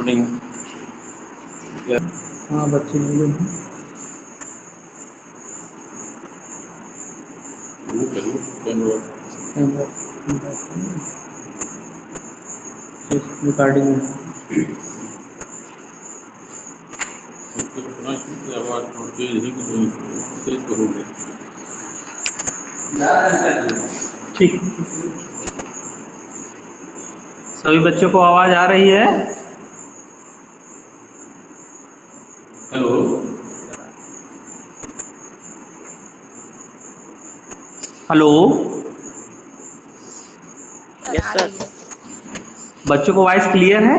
हाँ बच्चे मिले हैं। रिकॉर्डिंग में ठीक। सभी बच्चों को आवाज आ रही है? Hello, hello, yes sir. बच्चों को वॉइस क्लियर है?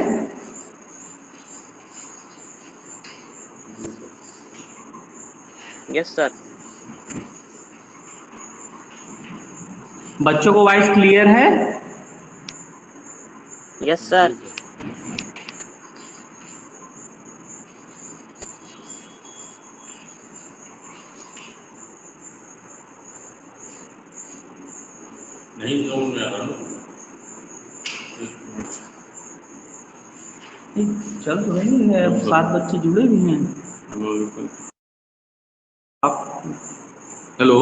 Yes sir. बच्चों को वॉइस क्लियर है? Yes sir. नहीं समझ में आ रहा। चल तो रही है, 7 बच्चे जुड़े भी हैं। आप hello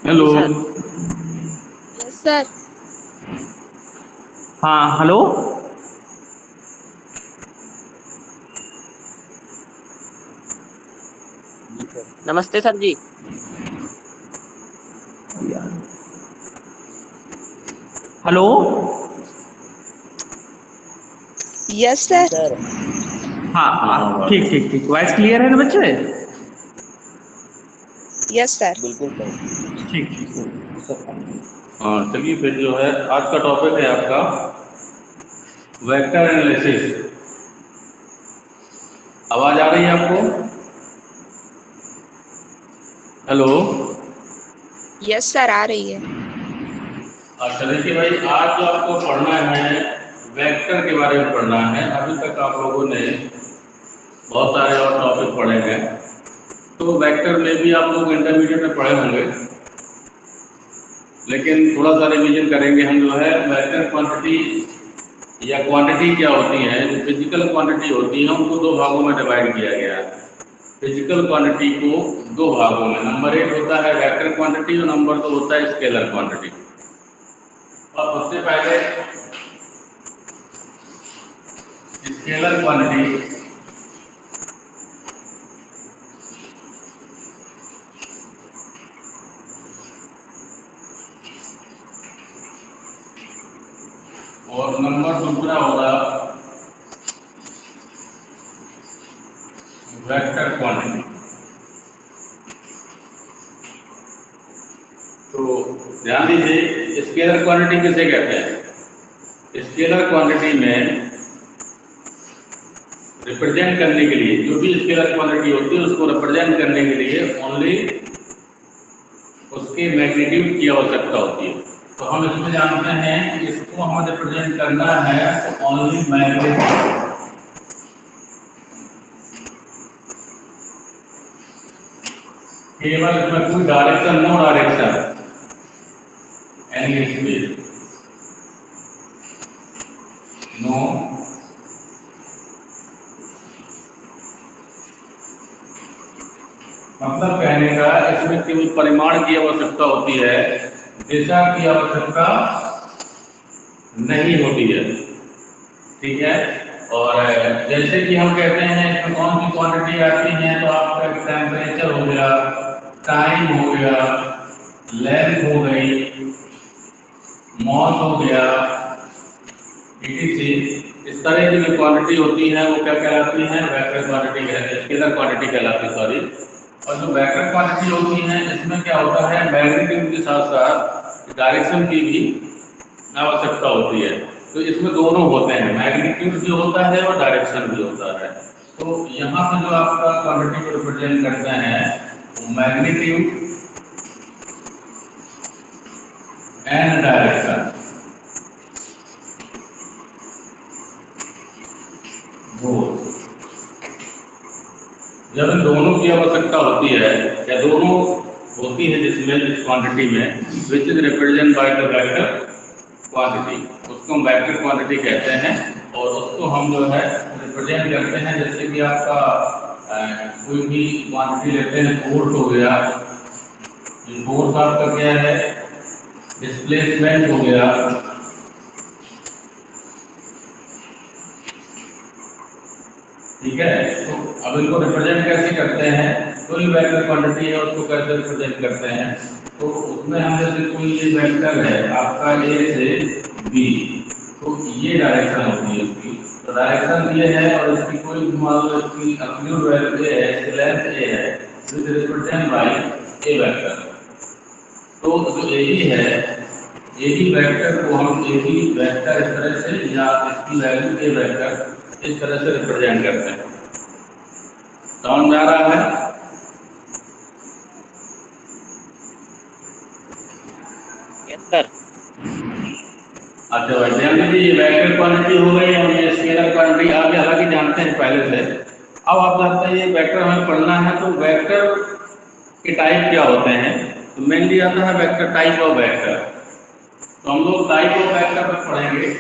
hello, sir. Yes sir. हाँ हेलो, नमस्ते sir ji. Hello, yes sir. हाँ ठीक ठीक ठीक, वॉइस क्लियर है ना बच्चे? Yes sir. बिल्कुल सर। ठीक ठीक। हाँ चलिए फिर जो है आज का टॉपिक है आपका वेक्टर एनालिसिस। आवाज आ रही है आपको? हेलो, यस सर, आ रही है। अच्छा देखिए भाई, आज जो आपको पढ़ना है वेक्टर के बारे में पढ़ना है। अभी तक आप लोगों ने बहुत सारे और टॉपिक पढ़े हैं, तो वेक्टर में भी आप लोग इंटरमीडिएट में पढ़े होंगे, लेकिन थोड़ा सा रिवीजन करेंगे हम। जो है वेक्टर क्वांटिटी या क्वांटिटी क्या होती है, जो फिजिकल क्वांटिटी होती है उनको दो भागों में डिवाइड किया गया है। फिजिकल क्वांटिटी को दो भागों में, नंबर 1 होता है वेक्टर क्वांटिटी और नंबर 2 होता है स्केलर क्वांटिटी। और सबसे पहले स्केलर क्वांटिटी, और नंबर दूसरा होगा वेक्टर क्वांटिटी। तो ध्यान दीजिए, स्केलर क्वांटिटी किसे कहते हैं? स्केलर क्वांटिटी में रिप्रेजेंट करने के लिए, जो भी स्केलर क्वांटिटी होती है उसको रिप्रेजेंट करने के लिए ओनली उसके मैग्नीट्यूड की आवश्यकता होती है। तो हम इसमें जानते हैं कि इसको हमें रिप्रेजेंट करना है तो ओनली मैग्नीट्यूड, केवल इसमें कोई direction, no direction, any space, no मतलब कहने का इसमें केवल परिमाण की आवश्यकता होती है, दिशा की आवश्यकता नहीं होती है। ठीक है। और जैसे कि हम कहते हैं इसमें कौन सी क्वांटिटी आती है, तो आपका टेम्परेचर हो गया, टाइम हो गया, लेंथ हो गई, मॉस हो गया, etc। इस तरह की जो क्वांटिटी होती है वो क्या कहलाती है? वेक्टर क्वांटिटी कहलाती है, स्केलर क्वांटिटी कहलाती है, सॉरी। और जो वेक्टर क्वांटिटी होती है इसमें क्या होता है, मैग्नीट्यूड के साथ साथ डायरेक्शन की भी आवश्यकता होती है। तो इसमें दोनों होते हैं, मैग्नीट्यूड भी होता है और डायरेक्शन भी होता है। तो यहाँ पे जो आपका क्वांटिटी को रिप्रेजेंट करते हैं मैग्नीट्यूड एंड डायरेक्शन, वो जब इन दोनों की आवश्यकता होती है या दोनों होती है जिसमें, जिस क्वांटिटी में, which is represent by the vector quantity, उसके उसको हम वेक्टर क्वांटिटी कहते हैं और उसको हम जो है रिप्रेजेंट करते हैं। जैसे कि आपका कोई भी क्वांटिटी लेते हैं, फोर्स हो गया, फोर्स आपका क्या है, डिस्प्लेसमेंट हो गया, ठीक है। तो अब इनको रिप्रेजेंट कैसे करते हैं, कोई वेक्टर क्वांटिटी है उसको कैसे रिप्रेजेंट करते हैं, तो उसमें हम जैसे कोई ये वेक्टर है आपका ए से बी, तो ये डायरेक्शन होती है उसकी, तो डायरेक्शन ये है और इसकी कोई मान लो इसकी एब्सोल्यूट वैल्यू ए है, इसकी लेंथ ए है, which is represent by A vector. तो जो ए बी है, ए बी वेक्टर को हम ए बी वेक्टर इस तरह से या इसकी वैल्यू ए वेक्टर इस तरह से रिप्रेजेंट करते हैं। समझ आ रहा है? Yes sir. अच्छा भाई ध्यान दीजिए, ये वेक्टर क्वांटिटी हो गई, हम ये स्केलर क्वांटिटी आप हालांकि जानते हैं पहले से। अब आप जानते हैं ये वेक्टर हमें पढ़ना है, तो वेक्टर के टाइप क्या होते हैं, तो मेनली आता है वेक्टर टाइप ऑफ वेक्टर। तो हम लोग टाइप ऑफ वेक्टर पर पढ़ेंगे।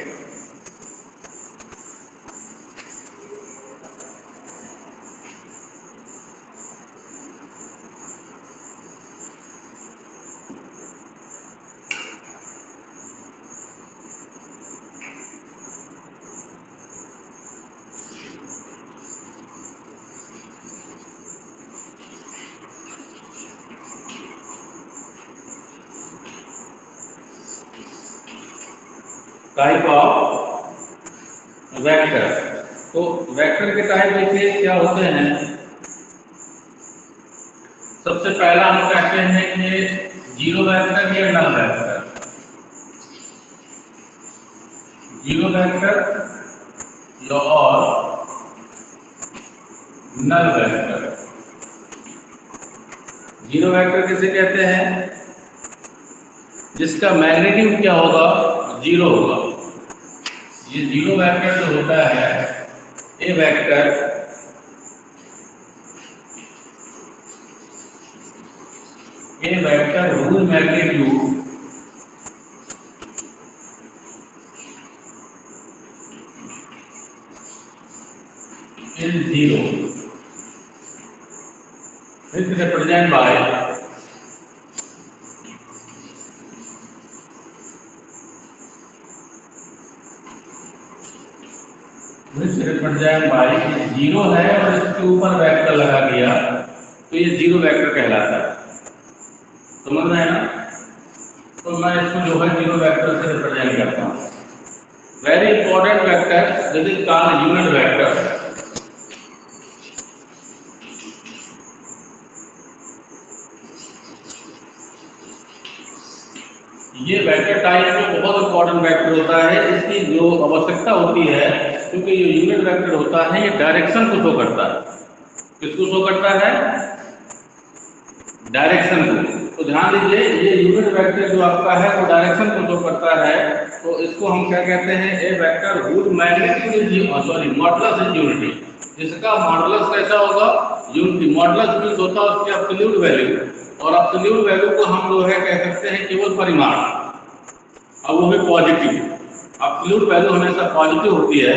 टाइप ऑफ वेक्टर, तो वेक्टर के टाइप देखिए क्या होते हैं। सबसे पहला हम कहते हैं कि जीरो वेक्टर या नल वेक्टर। जीरो वेक्टर या और नल वेक्टर। जीरो वेक्टर किसे कहते हैं, जिसका मैग्नीट्यूड क्या होगा, जीरो होगा। ये जीरो वेक्टर जो होता है, a vector, a vector whose magnitude is zero is represented by zero है और इसके ऊपर वेक्टर लगा दिया तो ये जीरो वेक्टर कहलाता है। समझ रहे हैं ना? तो मैं इसको जो है जीरो वेक्टर से रिप्रेजेंट करता हूँ। Very important vector this is called unit vector. ये वेक्टर टाइप में बहुत इंपॉर्टेंट वेक्टर होता है। इसकी जो आवश्यकता होती है, क्योंकि ये यूनिट वेक्टर होता है, ये डायरेक्शन को शो करता है। किसको शो करता है? डायरेक्शन को। तो ध्यान दीजिए, ये यूनिट वेक्टर जो आपका है वो डायरेक्शन को शो करता है। तो इसको हम क्या कहते हैं, a vector whose magnitude is sorry modulus is unity. इसका मॉडुलस कैसा होगा? यूनिटी। मॉडुलस मींस होता है उसकी एब्सोल्यूट वैल्यू, और एब्सोल्यूट वैल्यू को हम जो है कह सकते हैं केवल परिमाण, अब वो भी पॉजिटिव। एब्सोल्यूट वैल्यू हमेशा पॉजिटिव होती है,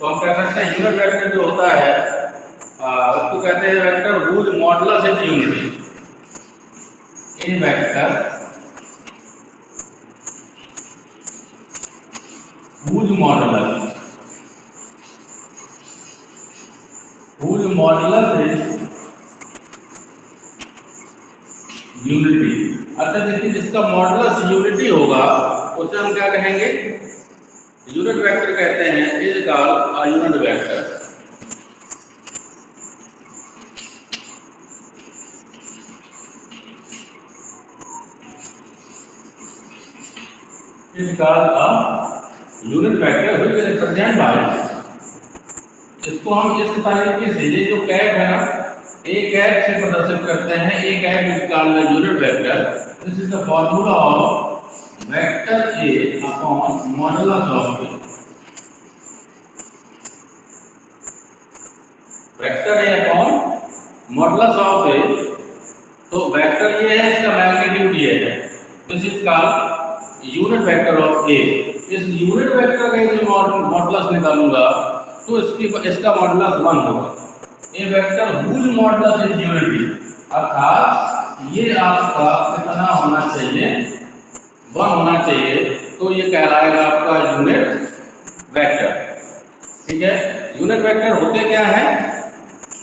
तो हम कह सकते हैं यूनिट वेक्टर जो होता है उसको कहते हैं vector whose modulus is unity. A vector whose modulus is unity. अर्थात देखिए, जिसका मॉडुलस यूनिटी होगा उसे हम क्या कहेंगे? यूनिट वेक्टर कहते हैं। Is called a unit vector. Is called a unit vector which represent by, इसको हम इस तरीके से, ये जो कैप है ना, एक कैप से प्रदर्शित करते हैं। एक cap is called the unit vector. This is the formula of vector A upon modulus of A. Vector A upon modulus of A. तो वेक्टर ये है, इसका मैग्नीट्यूड ये है। This is called unit vector of A. इस unit vector का यदि modulus निकालूंगा तो इसका मॉडुलस 1 होगा। A vector whose modulus is unity, अर्थात ये आपका कितना होना चाहिए, 1 होना चाहिए, तो ये कहलाएगा आपका यूनिट वेक्टर। ठीक है, यूनिट वेक्टर होते क्या है,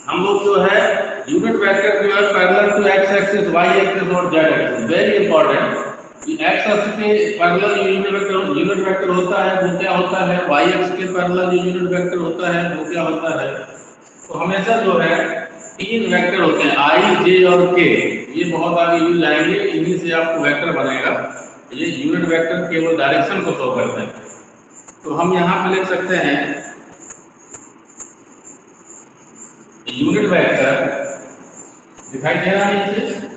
हम लोग जो है यूनिट वेक्टर जो है parallel to x axis, Y axis और Z axis, very important. X axis के पैरेलल यूनिट वेक्टर होता है, वो क्या होता है, वाई एक्सिस के पैरेलल जो यूनिट वेक्टर होता है वो क्या होता है। तो हमेशा जो है 3 वेक्टर होते हैं, आई, जे और के, ये बहुत आगे यूज आएंगे, इन्हीं से आपको वेक्टर बनेगा। ये यूनिट वेक्टर केवल डायरेक्शन को शो करते हैं। तो हम यहाँ पे लिख सकते हैं यूनिट वेक्टर, दिखाई दे रहा है नीचे,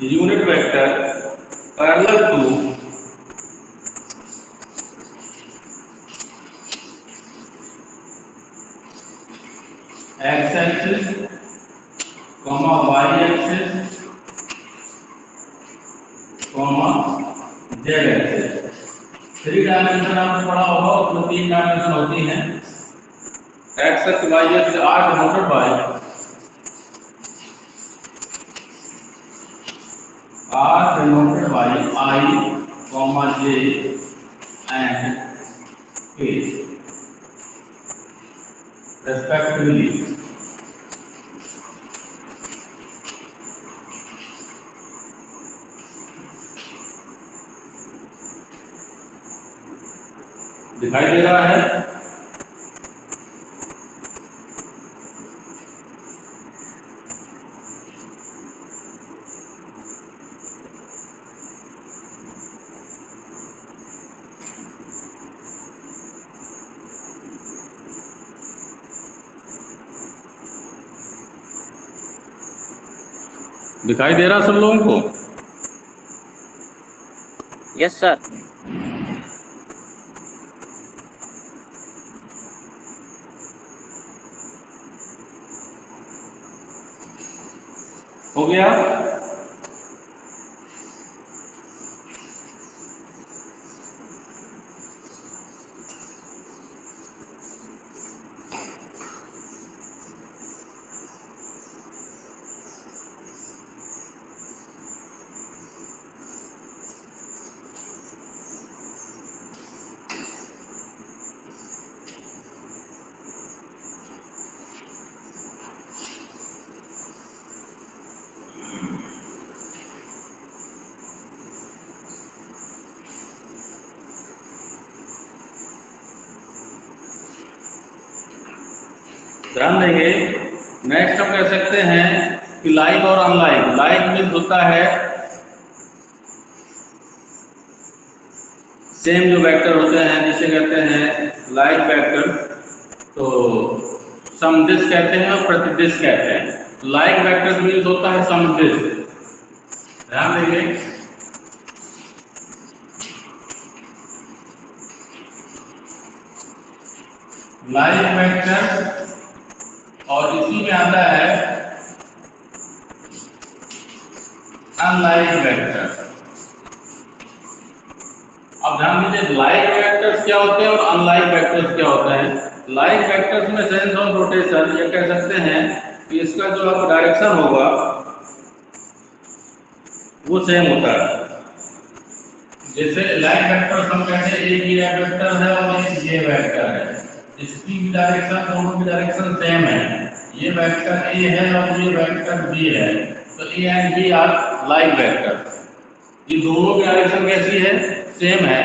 unit vector parallel to x axis, Y axis, z axis. 3 dimension आपने पढ़ा होगा, उसमें 3 डायमेंशन होती हैं, x x y x, are denoted by i, j and k respectively। दिखाई दे रहा है, दिखाई दे रहा सब लोगों को। Yes sir. हो गया, ध्यान देंगे। नेक्स्ट हम कह सकते हैं कि लाइक और अनलाइक। लाइक मीन्स होता है सेम जो वेक्टर होते हैं जिसे कहते हैं लाइक वेक्टर, तो समदिश कहते हैं और प्रतिदिश कहते हैं। लाइक वेक्टर मीन्स होता है समदिश। ध्यान देंगे, लाइक वेक्टर और इसी में आता है अनलाइक वेक्टर। अब ध्यान दीजिए, लाइक वेक्टर्स क्या होते हैं और अनलाइक वेक्टर्स क्या होते हैं। लाइक वेक्टर्स में सेंस ऑफ रोटेशन ये कह सकते हैं कि इसका जो आपका डायरेक्शन होगा वो सेम होता है। जैसे लाइक वेक्टर्स हम कहते हैं एक ये वेक्टर है और एक ये वेक्टर है, इसकी भी डायरेक्शन, दोनों की डायरेक्शन सेम है। ये वेक्टर ए है और ये वेक्टर बी है, तो a and b are like vector. ये दोनों की डायरेक्शन कैसी है, सेम है,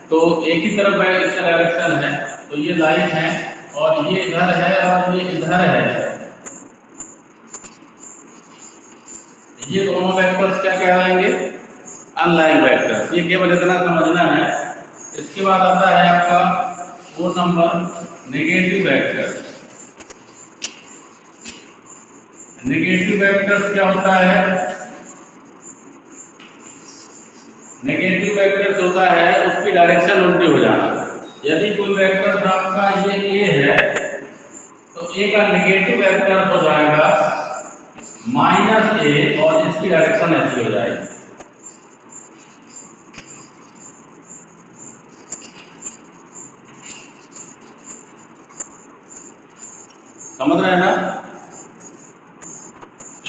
तो एक ही तरफ इसका डायरेक्शन है, तो ये लाइक है। और ये इधर है और ये इधर है, ये दोनों वेक्टर्स क्या कहलाएंगे, अनलाइक वेक्टर। ये केवल इतना समझना है। इसके बाद आता है आपका 4 number negative vector. Negative vector क्या होता है, नेगेटिव वेक्टर होता है उसकी डायरेक्शन उल्टी हो जाना। यदि कोई वेक्टर आपका ये ए है तो ए का नेगेटिव वेक्टर हो जाएगा -a और इसकी डायरेक्शन ऐसी हो जाएगी। समझ रहे हैं ना?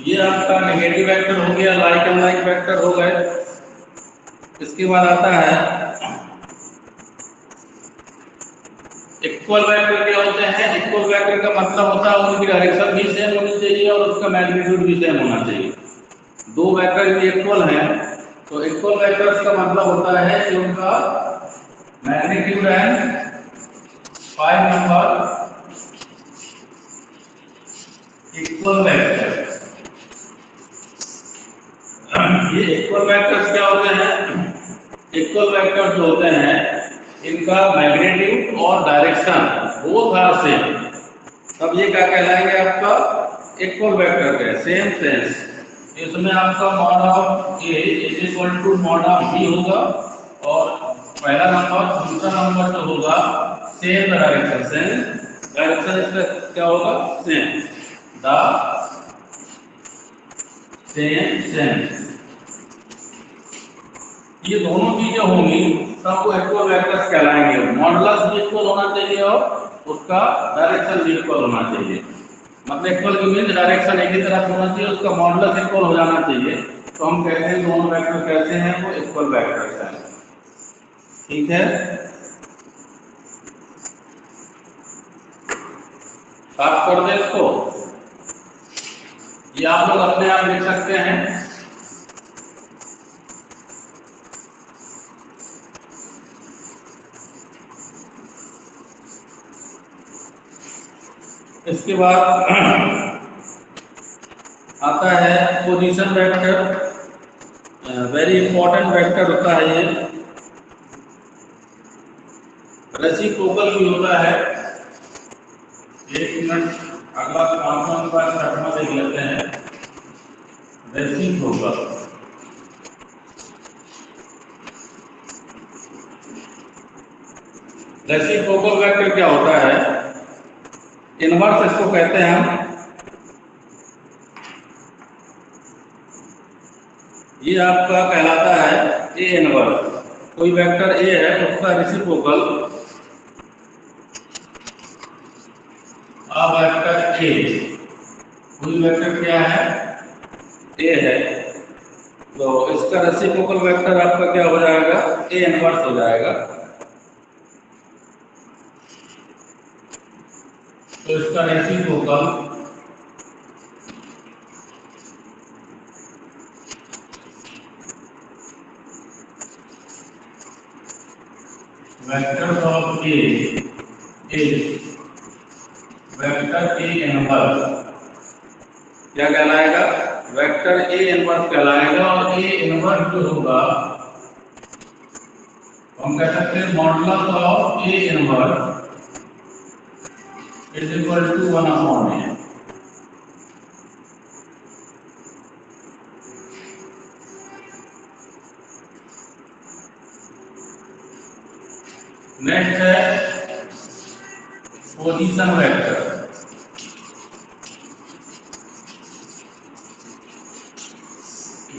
ये आपका नेगेटिव वेक्टर हो गया, लाइक एंड लाइक वेक्टर हो गए। इसके बाद आता है इक्वल वेक्टर। क्या होते हैं इक्वल वेक्टर? का मतलब होता है उनकी डायरेक्शन भी सेम होनी चाहिए और उसका मैग्नीट्यूड भी सेम होना चाहिए। दो वेक्टर यदि इक्वल हैं तो इक्वल वेक्टर्स का मतलब होता है कि उनका magnitude and 5 number equal vector. ये इक्वल वेक्टर्स क्या होते हैं? इक्वल वेक्टर्स जो होते हैं इनका मैग्नीट्यूड और डायरेक्शन बोथ आर सेम, तब ये क्या कहलाएंगे? आपका इक्वल वेक्टर है, सेम सेंस। इसमें आपका mod of a is equal to mod of b होगा और पहला नंबर दूसरा नंबर जो होगा सेम डायरेक्शन, सेम डायरेक्शन इसका क्या होगा? Same, the same sense. ये दोनों चीजें होंगी तब वो इक्वल वेक्टर्स कहलाएंगे। मॉडुलस भी इक्वल होना चाहिए और उसका डायरेक्शन भी इक्वल होना चाहिए। मतलब इक्वल की मीन्स डायरेक्शन एक ही तरफ होना चाहिए, उसका मॉडुलस इक्वल हो जाना चाहिए। तो हम कहते हैं दोनों वेक्टर कहते हैं वो इक्वल वेक्टर्स हैं। ठीक है, साफ कर दे इसको। ये आप लोग अपने आप लिख सकते हैं। इसके बाद आता है position vector. Very important vector होता है ये। रेसिप्रोकल भी होता है। एक मिनट, अगला 5वां नंबर 6वां देख लेते हैं। रेसिप्रोकल रेसिप्रोकल वेक्टर क्या होता है? इनवर्स इसको कहते हैं हम। ये आपका कहलाता है ए इनवर्स। कोई वेक्टर ए है उसका रेसिप्रोकल अब वेक्टर ए। कोई वेक्टर क्या है? ए है, तो इसका रेसिप्रोकल वेक्टर आपका क्या हो जाएगा? ए इनवर्स हो जाएगा। तो इसका reciprocal vector of a is vector A inverse. क्या कहलाएगा? वेक्टर ए इनवर्स कहलाएगा। और ए इनवर्स जो होगा हम कह सकते हैं modulus of a inverse is equal to 1/n। Next है पोजीशन वेक्टर।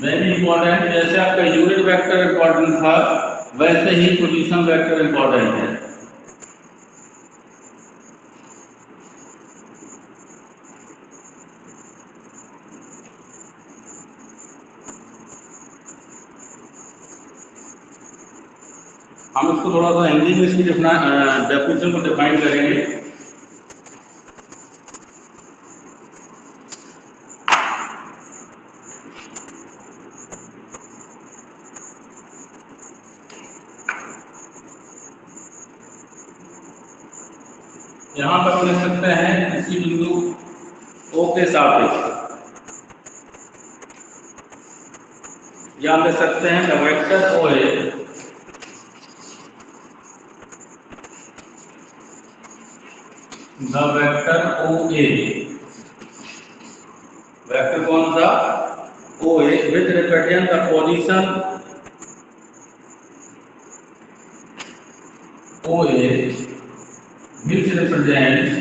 Very important. जैसे आपका यूनिट वेक्टर इंपॉर्टेंट था वैसे ही पोजीशन वेक्टर इंपॉर्टेंट है। हम इसको थोड़ा सा हिंदी में इसकी डेफिनेशन को डिफाइन करेंगे। यहां पर हम लिख सकते हैं किसी बिंदु ओ के सापेक्ष, या लिख सकते हैं the vector O A the vector O A. Vector कौन सा? O A with represent the position O A which represents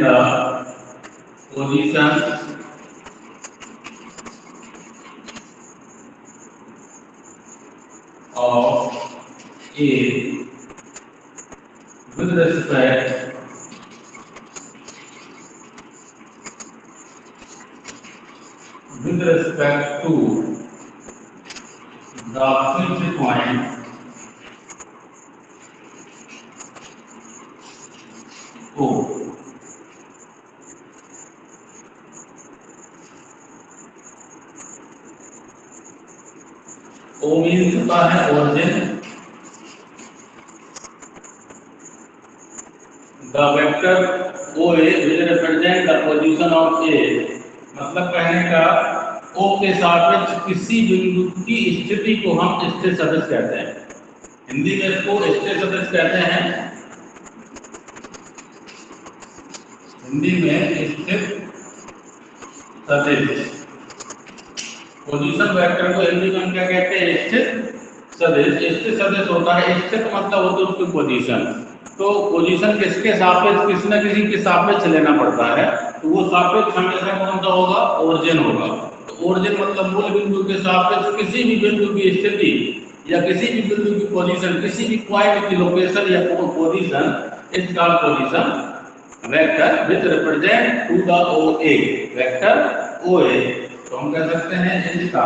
the position of with respect to the fixed point O. O means होता है origin, the vector OA will represent the position of A, मतलब कहने का O के सापेक्ष किसी बिंदु की स्थिति को हम स्थिर सदिश कहते हैं। हिंदी में इसको स्थिर सदिश कहते हैं, हिंदी में स्थिर सदिश। पोजीशन वेक्टर को हिंदी में हम क्या कहते हैं? स्थिर सदिश। स्थिर सदिश होता है, स्थिर मतलब होती है उसकी पोजीशन। तो पोजीशन किसके सापेक्ष, किसी न किसी के सापेक्ष लेना पड़ता है, तो वो सापेक्ष हमेशा कौन सा होगा? ओरिजिन होगा। तो ओरिजिन मतलब मूल बिंदु के सापेक्ष किसी भी बिंदु की स्थिति या किसी भी बिंदु की पोजीशन, किसी भी पॉइंट की लोकेशन या position is called position vector which represent to the OA, vector OA। तो हम कह सकते हैं इसका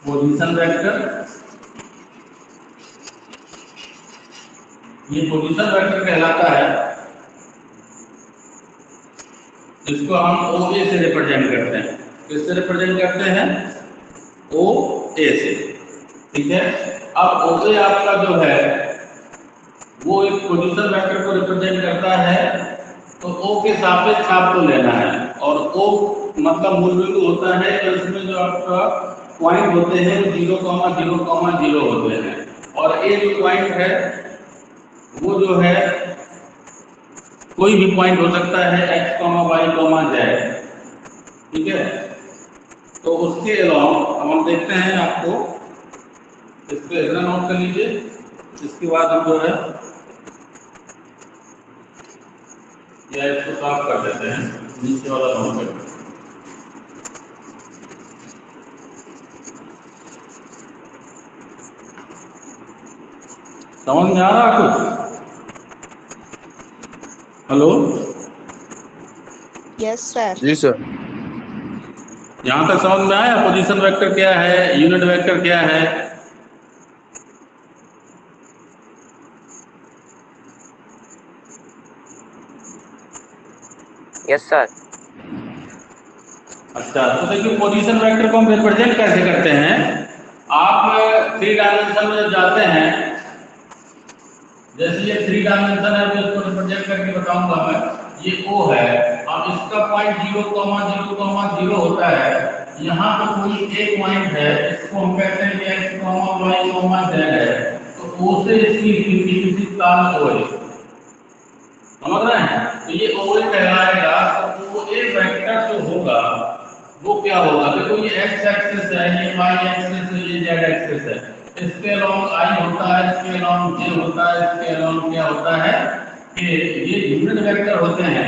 पोजीशन वेक्टर, ये पोजीशन वेक्टर कहलाता है, इसको हम OA से रिप्रेजेंट करते हैं। किससे रिप्रेजेंट करते हैं? OA से, ठीक है। अब OA आपका जो है वो एक पोजीशन वेक्टर को रिप्रेजेंट करता है, तो O के सापेक्ष आपको लेना है। और O मतलब मूल बिंदु होता है, तो इसमें जो आपका पॉइंट होते हैं 0,0,0 होते हैं। और A जो पॉइंट है वो जो है कोई भी पॉइंट हो सकता है x, y, z, ठीक है। तो उसके अलावा अब हम देखते हैं, आपको इसको इतना नोट कर लीजिए। इसके बाद हम जो है या इसको साफ कर देते हैं, नीचे वाला नोट कर। समझ में आ रहा कुछ? Hello, yes sir. जी सर। यहाँ तक समझ में आया पोजीशन वेक्टर क्या है, यूनिट वेक्टर क्या है? Yes sir. अच्छा, तो देखिए पोजीशन वेक्टर को हम रिप्रेजेंट कैसे करते हैं। आप 3 डायमेंशन में जाते हैं, जैसे ये 3 डायमेंशन है तो इसको रिप्रेजेंट करके बताऊंगा मैं। ये O है, अब इसका पॉइंट 0,0,0 होता है। यहाँ पर कोई एक पॉइंट है, इसको हम कहते हैं कि x, y, z है। तो O से इसकी किसी स्थान O है, समझ रहे हैं? तो ये OA कहलाएगा। तो OA वेक्टर जो होगा वो क्या होगा? देखो ये x एक्सिस है, ये y एक्सिस है, ये z एक्सिस है। इसके अलावा I होता है, इसके अलावा j होता है, इसके अलावा क्या होता है कि ये यूनिट वेक्टर होते हैं,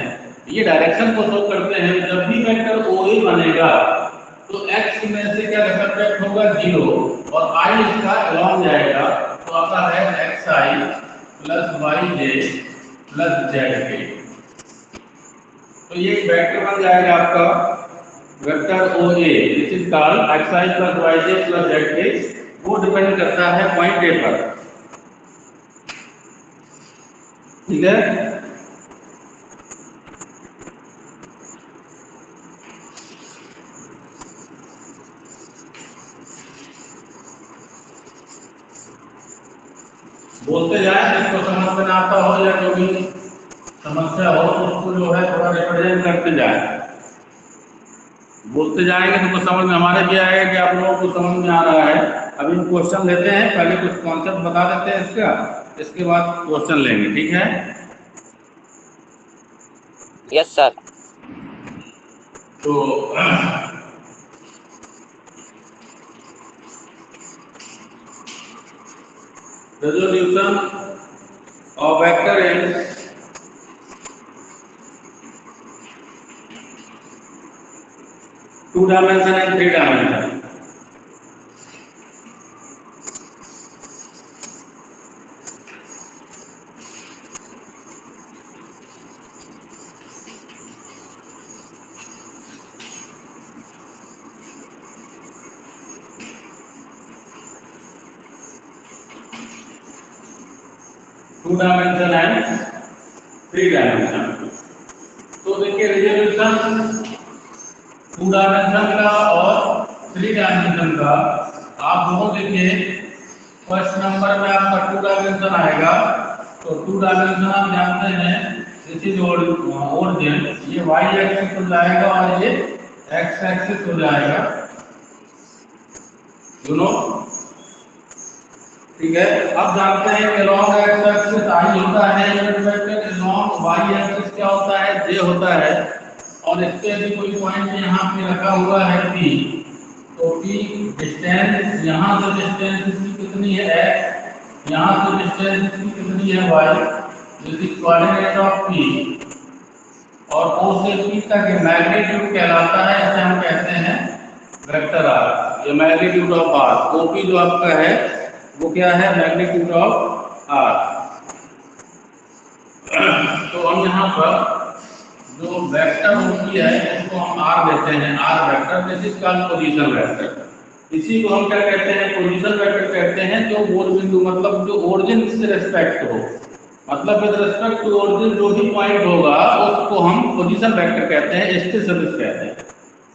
ये डायरेक्शन को शो करते हैं। जब भी वेक्टर OA बनेगा तो x में से क्या सब्ट्रैक्ट होगा? 0, और I इसका अलॉन्ग जाएगा, तो आता है xi plus yj plus z। तो ये वेक्टर बन जाएगा आपका vector OA, this is called xi plus yj plus z। वो डिपेंड करता है पॉइंट A पर, ठीक है। बोलते जाए, जिसको समझ में आता हो या जो भी समस्या हो तो उसको जो है थोड़ा रिप्रेजेंट करते जाए। बोलते जाएंगे तो कुछ समझ में हमारे भी आएगा कि आप लोगों को समझ में आ रहा है। अभी हम क्वेश्चन लेते हैं, पहले कुछ कॉन्सेप्ट बता देते हैं इसका, इसके बाद क्वेश्चन लेंगे, ठीक है। Yes sir. तो resolution of vector in 2 dimension and 3 dimension. 2 dimension and 3 dimension. तो देखिए रिजोल्यूशन 2 डायमेंशन का और 3 डायमेंशन का आप दोनों देखिए, फर्स्ट नंबर में आपका 2 डायमेंशन आएगा। तो 2 डायमेंशन आप जानते हैं दिस इज ओरिजिन, ये वाई एक्सिस हो जाएगा और ये एक्स एक्सिस हो जाएगा, यू नो, ठीक है। अब जानते हैं कि लॉन्ग एक्स एक्सिस आई होता है unit vector, long y axis क्या होता है, जे होता है। और इसके भी कोई पॉइंट यहाँ पे रखा हुआ है पी, तो पी डिस्टेंस, यहाँ से डिस्टेंस इसकी कितनी है एक्स, यहाँ से डिस्टेंस इसकी कितनी है y, this is coordinate of p. और ओ से पी तक मैग्नीट्यूड कहलाता है, इसे हम कहते हैं वेक्टर आर। ये मैग्नीट्यूड ऑफ आर, ओपी जो आपका है वो क्या है, मैग्नीट्यूड ऑफ आर। तो हम यहाँ पर जो वेक्टर होती है उसको हम आर देते हैं, r vector, this is called position vector. इसी को हम क्या कहते हैं, पोजीशन वेक्टर कहते हैं। जो मूल बिंदु मतलब जो ओरिजिन से रिस्पेक्ट हो, मतलब विद रिस्पेक्ट टू ओरिजिन जो भी पॉइंट होगा उसको हम पोजीशन वेक्टर कहते हैं, इसके सदिश कहते हैं।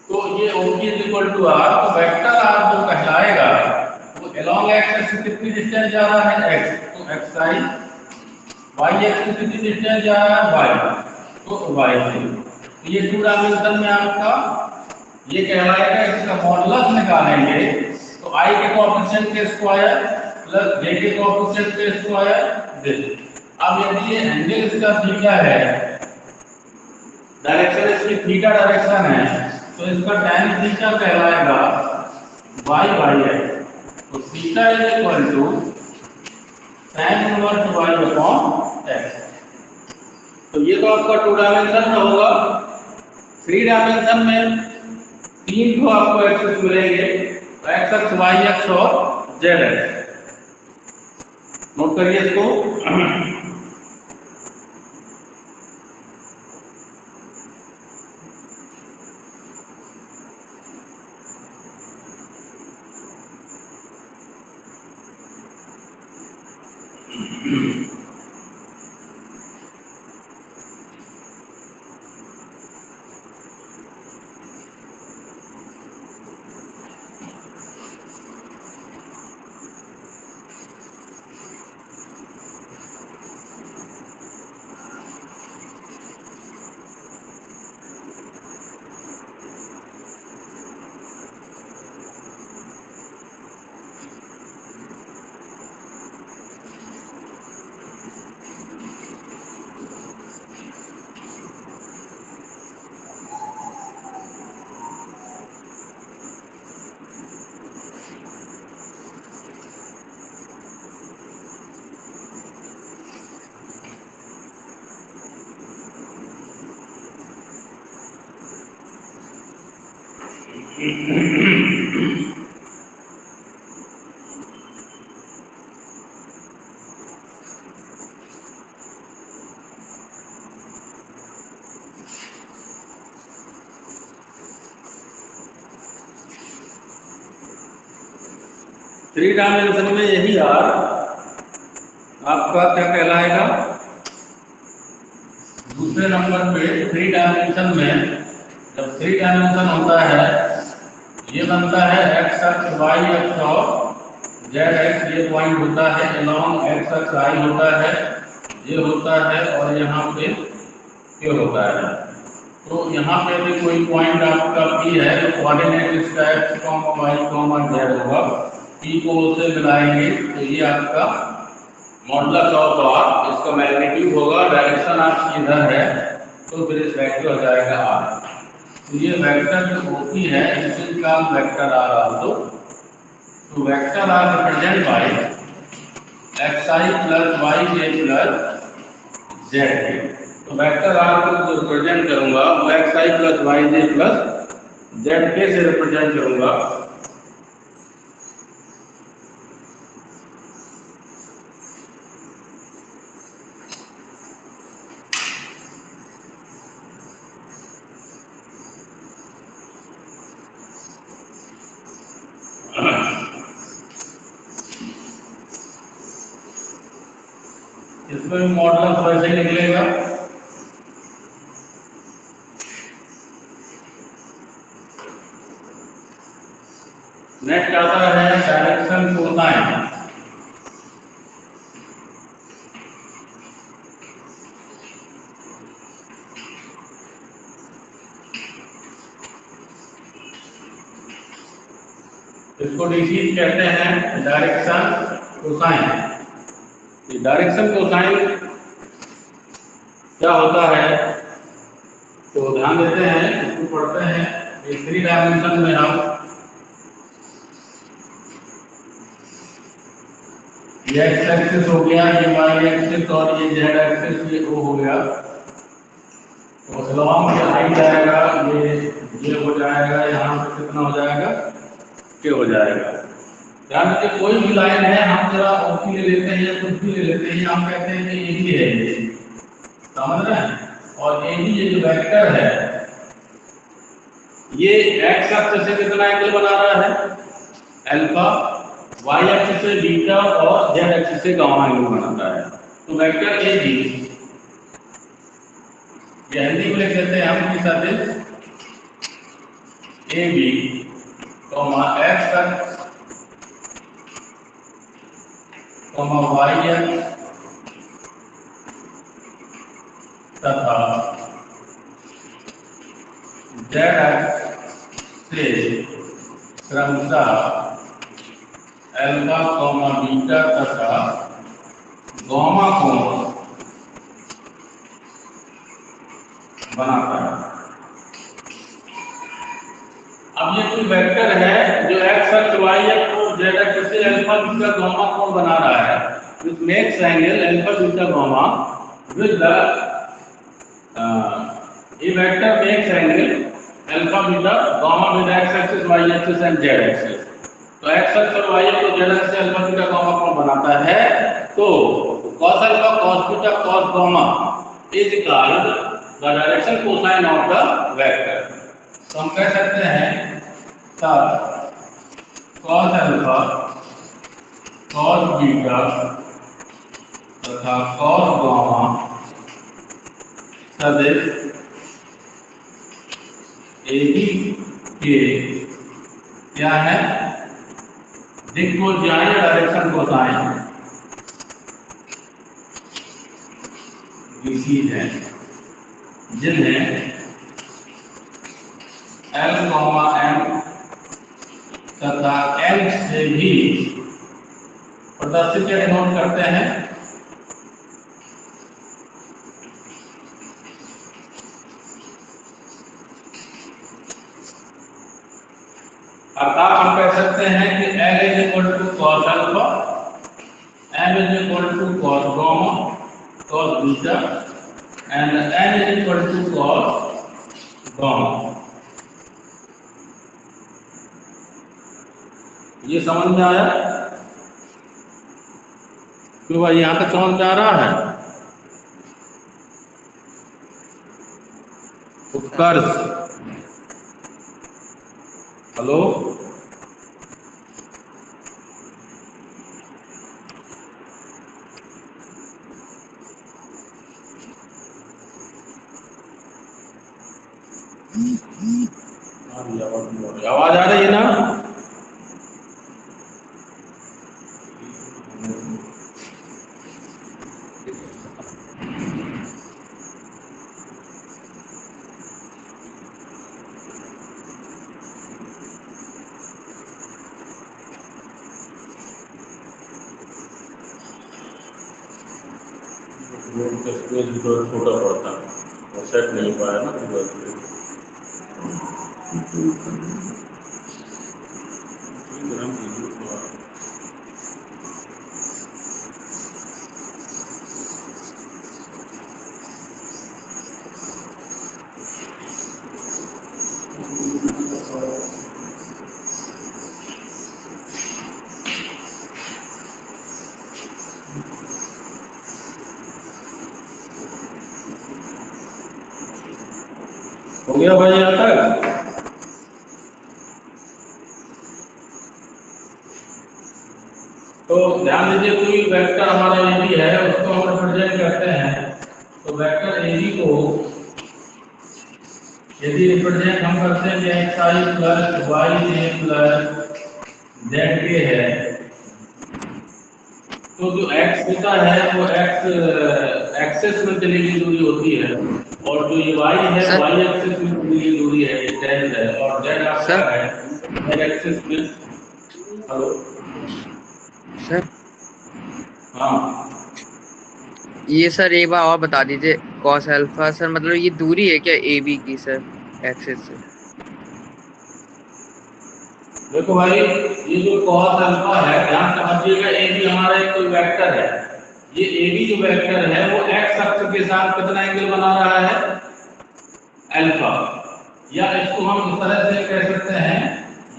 तो ये OP is equal to r, तो वेक्टर आर जो कहलाएगा वो अलोंग एक्स से कितनी डिस्टेंस जा रहा है x, तो xi, y एक्सिस से कितनी डिस्टेंस जा रहा है y, तो y से। तो ये 2 डायमेंशन में आपका ये कहलाएगा, इसका मॉडुलस निकालेंगे तो i के कोएफिशिएंट के स्क्वायर प्लस j के कोएफिशिएंट के स्क्वायर दिस। अब यदि ये एंगल इसका थीटा है, डायरेक्शन इसकी थीटा डायरेक्शन है, तो इसका tan थीटा कहलाएगा y बाई x। तो theta is equal to tan inverse y upon x। तो ये तो आपका 2 डायमेंशन में होगा। 3 डायमेंशन में 3 तो आपको एक्सिस मिलेंगे, x एक्स, y एक्स और z एक्स। नोट करिए इसको। 3 डायमेंशन में यही आर आपका क्या कहलाएगा, दूसरे नंबर पे 3 डायमेंशन में जब 3 डायमेंशन होता है, ये बनता है x अक्ष, y अक्ष और z एक्स, ये पॉइंट होता है अलोंग x अक्ष i होता है, ये होता है और यहाँ पे k होता है। तो यहाँ पे भी कोई पॉइंट आपका p है, तो कोऑर्डिनेट इसका x, y, z होगा, p को उसे मिलाएंगे तो ये आपका मॉडुलस ऑफ आर, इसका मैग्नीट्यूड होगा, डायरेक्शन आपकी इधर है, तो फिर इस वेक्टर हो जाएगा आर। तो ये वेक्टर जो होती है इसका वेक्टर आर आल्सो। तो vector r represent by xi plus yj plus zk। तो वेक्टर आर को जो रिप्रेजेंट करूंगा वो xi plus yj plus zk से रिप्रेजेंट करूंगा। इसमें भी मॉडुलस वैसे ही निकलेगा। नेक्स्ट आता है डायरेक्शन कोसाइन। इसको डीसी कहते हैं डायरेक्शन कोसाइन। ये डायरेक्शन कोसाइन क्या होता है तो ध्यान देते हैं, इसको पढ़ते हैं। ये 3 डायमेंशन में हम ये एक्स एक्सिस हो गया, ये वाई एक्सिस और ये जेड एक्सिस ये ओ हो गया। तो स्लॉम ये हाई जाएगा, ये हो जाएगा, यहाँ पे कितना हो जाएगा के हो जाएगा। ध्यान रखिए कोई भी लाइन है हम जरा ओपी ले लेते हैं या कुछ भी ले लेते हैं, हम कहते हैं कि ए बी है, ये समझ रहे हैं। और ए बी ये जो वेक्टर है ये एक्स अक्ष से कितना एंगल बना रहा है अल्फा, वाई अक्ष से बीटा और जेड अक्ष से गामा एंगल बनाता है। तो वेक्टर ए बी ये हिंदी में लिख देते हैं हम कि सदिश ए बी एक्स अक्ष वाई अक्ष तथा जेड अक्ष से क्रमशः अल्फा बीटा तथा गामा कोण बनाता है। अब ये कोई वेक्टर है जो एक्स अक्ष वाई अक्ष और जेड अक्ष से अल्फा बीटा गामा कोण बना रहा है, which makes angle alpha beta gamma with the a vector makes angle alpha beta gamma with x axis y axis and z axis। तो x अक्ष और y अक्ष और z अक्ष से अल्फा बीटा गामा कोण बनाता है। तो cos alpha cos beta cos gamma is called the direction cosine of the vector। तो हम कह सकते हैं तब cos alpha cos beta तथा cos गामा सदिश ए बी के क्या है दिक्कोज्यायी डायरेक्शन कोसाइन विधि है, जिन्हें L, M तथा L से भी प्रदर्शित या डिनोट करते हैं। अर्थात हम कह सकते हैं कि L is equal to cos alpha, M is equal to cos gamma, cos beta and N is equal to cos gamma। ये समझ में आया? क्यों भाई यहाँ तक समझ में आ रहा है? उत्कर्ष हेलो आवाज आ रही है ना? छोटा पड़ता है, सेट नहीं पाया ना। हो गया भाई यहाँ तक? तो ध्यान दीजिए, कोई वेक्टर हमारा ए बी है, उसको हम रिप्रेजेंट करते हैं, तो वेक्टर ए बी को यदि रिप्रेजेंट हम करते हैं कि x I plus Y A plus Z के है, तो जो एक्स होता है वो एक्स एक्सेस में चली गई दूरी होती है, और जो ये वाई है सर। वाई एक्सेस में चली गई दूरी है, ये जेड है, और जेड आपका सर। है जेड एक्सेस में। हेलो। सर हाँ, ये सर एक बार और बता दीजिए, कॉस अल्फा सर मतलब ये दूरी है क्या ए बी की सर एक्सिस से? देखो भाई, ये जो cos अल्फा है, ध्यान समझिएगा, ए बी हमारा एक कोई वेक्टर है। ये ए बी जो वेक्टर है वो एक्स अक्ष के साथ कितना एंगल बना रहा है? अल्फा। या इसको हम इस तरह से कह सकते हैं,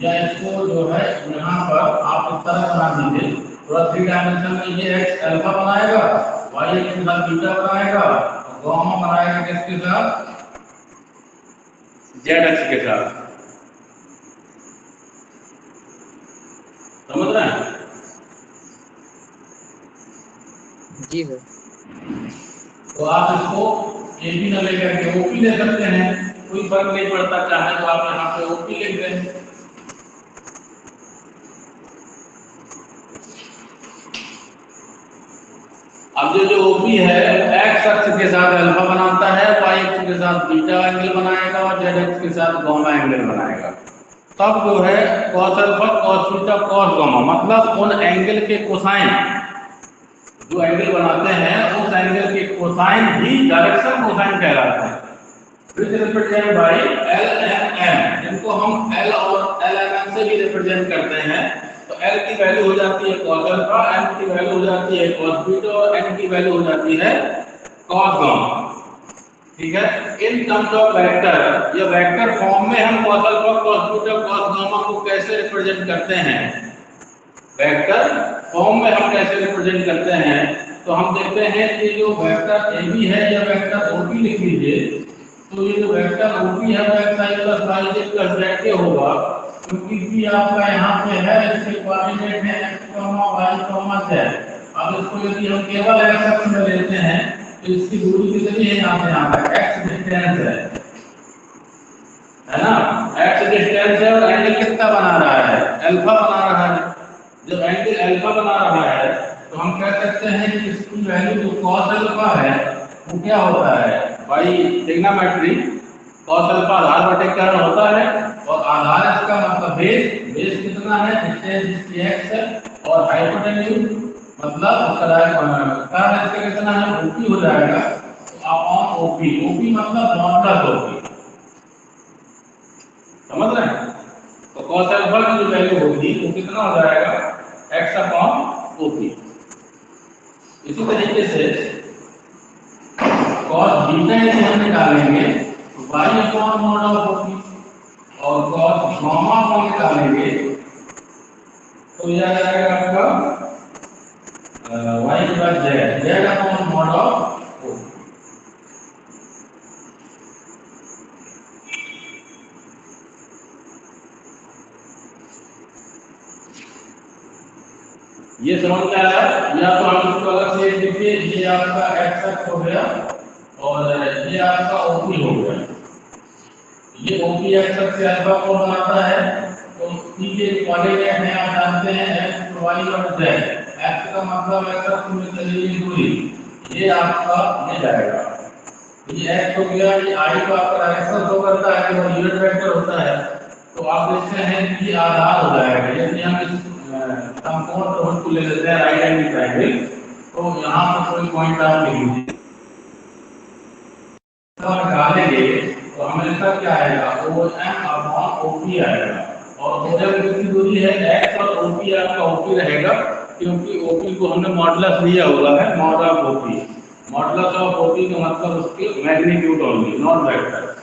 या इसको जो है यहाँ पर आप इस तरह बना दीजिए, थोड़ा 3 डायमेंशन में ये एक्स अल्फा बनाएगा, वाई एक्स के साथ बीटा बनाएगा, और गामा बनाएगा किसके साथ? जेड अक्ष के साथ। समझ रहे हैं? जी सर। तो आप इसको ए बी न लेकर के ओपी ले सकते हैं, कोई फर्क नहीं पड़ता, चाहे तो आप यहाँ पे ओपी लिख दें। अब जो ओपी है एक्स अक्ष के साथ अल्फा बनाता है, वाई अक्ष के साथ बीटा एंगल बनाएगा, और जेड अक्ष के साथ गामा एंगल बनाएगा। तब जो है cos alpha cos beta cos gamma, मतलब उन एंगल के कोसाइन, जो एंगल बनाते हैं उस एंगल के कोसाइन ही डायरेक्शन कोसाइन कहलाते हैं, which represent by l m m, जिनको हम एल और एल एम एम से भी रिप्रेजेंट करते हैं। तो एल की वैल्यू हो जाती है cos अल्फा, एम की वैल्यू हो जाती है cos बीटा, और एन की वैल्यू हो जाती है cos गामा। ठीक है, इन टर्म्स ऑफ वेक्टर, या वेक्टर फॉर्म में हम cos alpha cos beta cos gamma को कैसे रिप्रेजेंट करते हैं, वेक्टर फॉर्म में हम कैसे रिप्रेजेंट करते हैं, तो हम देखते हैं कि जो वेक्टर ए बी है या वेक्टर ओ बी लिख लीजिए, तो ये जो वेक्टर ओ बी है वो X I plus Y Z plus Z के होगा, क्योंकि बी आपका यहाँ पे है, इसके कोऑर्डिनेट है एक्स वाई जेड। अब इसको यदि हम केवल एक्स अक्ष में लेते हैं, तो इसकी दूरी कितनी है यहाँ से यहाँ तक? एक्स डिस्टेंस है ना, एक्स डिस्टेंस है, और एंगल कितना बना रहा है? अल्फा बना रहा है। जब एंगल अल्फा बना रहा है, तो हम कह सकते हैं कि इसकी वैल्यू जो cos अल्फा है वो क्या होता है? भाई ट्रिग्नोमेट्री, cos अल्फा आधार बटे कर्ण होता है, और आधार इसका मतलब बेस, बेस कितना है? डिस्टेंस इसकी x है, और हाइपोटेन्यूज मतलब उसका कर्ण इसका कितना है? OP हो जाएगा, तो अपॉन OP, OP मतलब मॉडुलस OP। समझ रहे हैं? तो cos अल्फा की जो वैल्यू होगी वो कितना हो जाएगा? x upon OP। इसी तरीके से cos बीटा यदि हम निकालेंगे तो y upon mod of OP, और cos गामा को निकालेंगे तो यह आ जाएगा आपका y plus z upon mod of OP। ये समझ में आया? या तो हम इसको अलग से लिखिए, ये आपका x अक्ष हो गया, और ये आपका OP हो गया। ये OP x अक्ष से अल्फा को बनाता है, तो सीधे कोऑर्डिनेट है, आप जानते हैं x y और z। x का मतलब x अक्ष में चली गई दूरी, ये आपका ये जाएगा, ये x हो गया, ये i का आपका डायरेक्शन शो करता है, और यूनिट वेक्टर होता है, तो आप देखते हैं कि आधार हो जाएगा। यदि हम इस समकोण त्रिभुज को ले लेते हैं, राइट एंगल ट्रायंगल, तो यहाँ पर कोई पॉइंट आप लिख लीजिए, निकालेंगे तो हमें इसका क्या आएगा? OM अपॉन OP आएगा, और OM कितनी दूरी है? x, और OP आपका OP रहेगा, क्योंकि OP को हमने मॉडुलस लिया हुआ है, mod of OP। Modulus of OP का मतलब उसकी मैग्नीट्यूड ओनली, नॉट वेक्टर।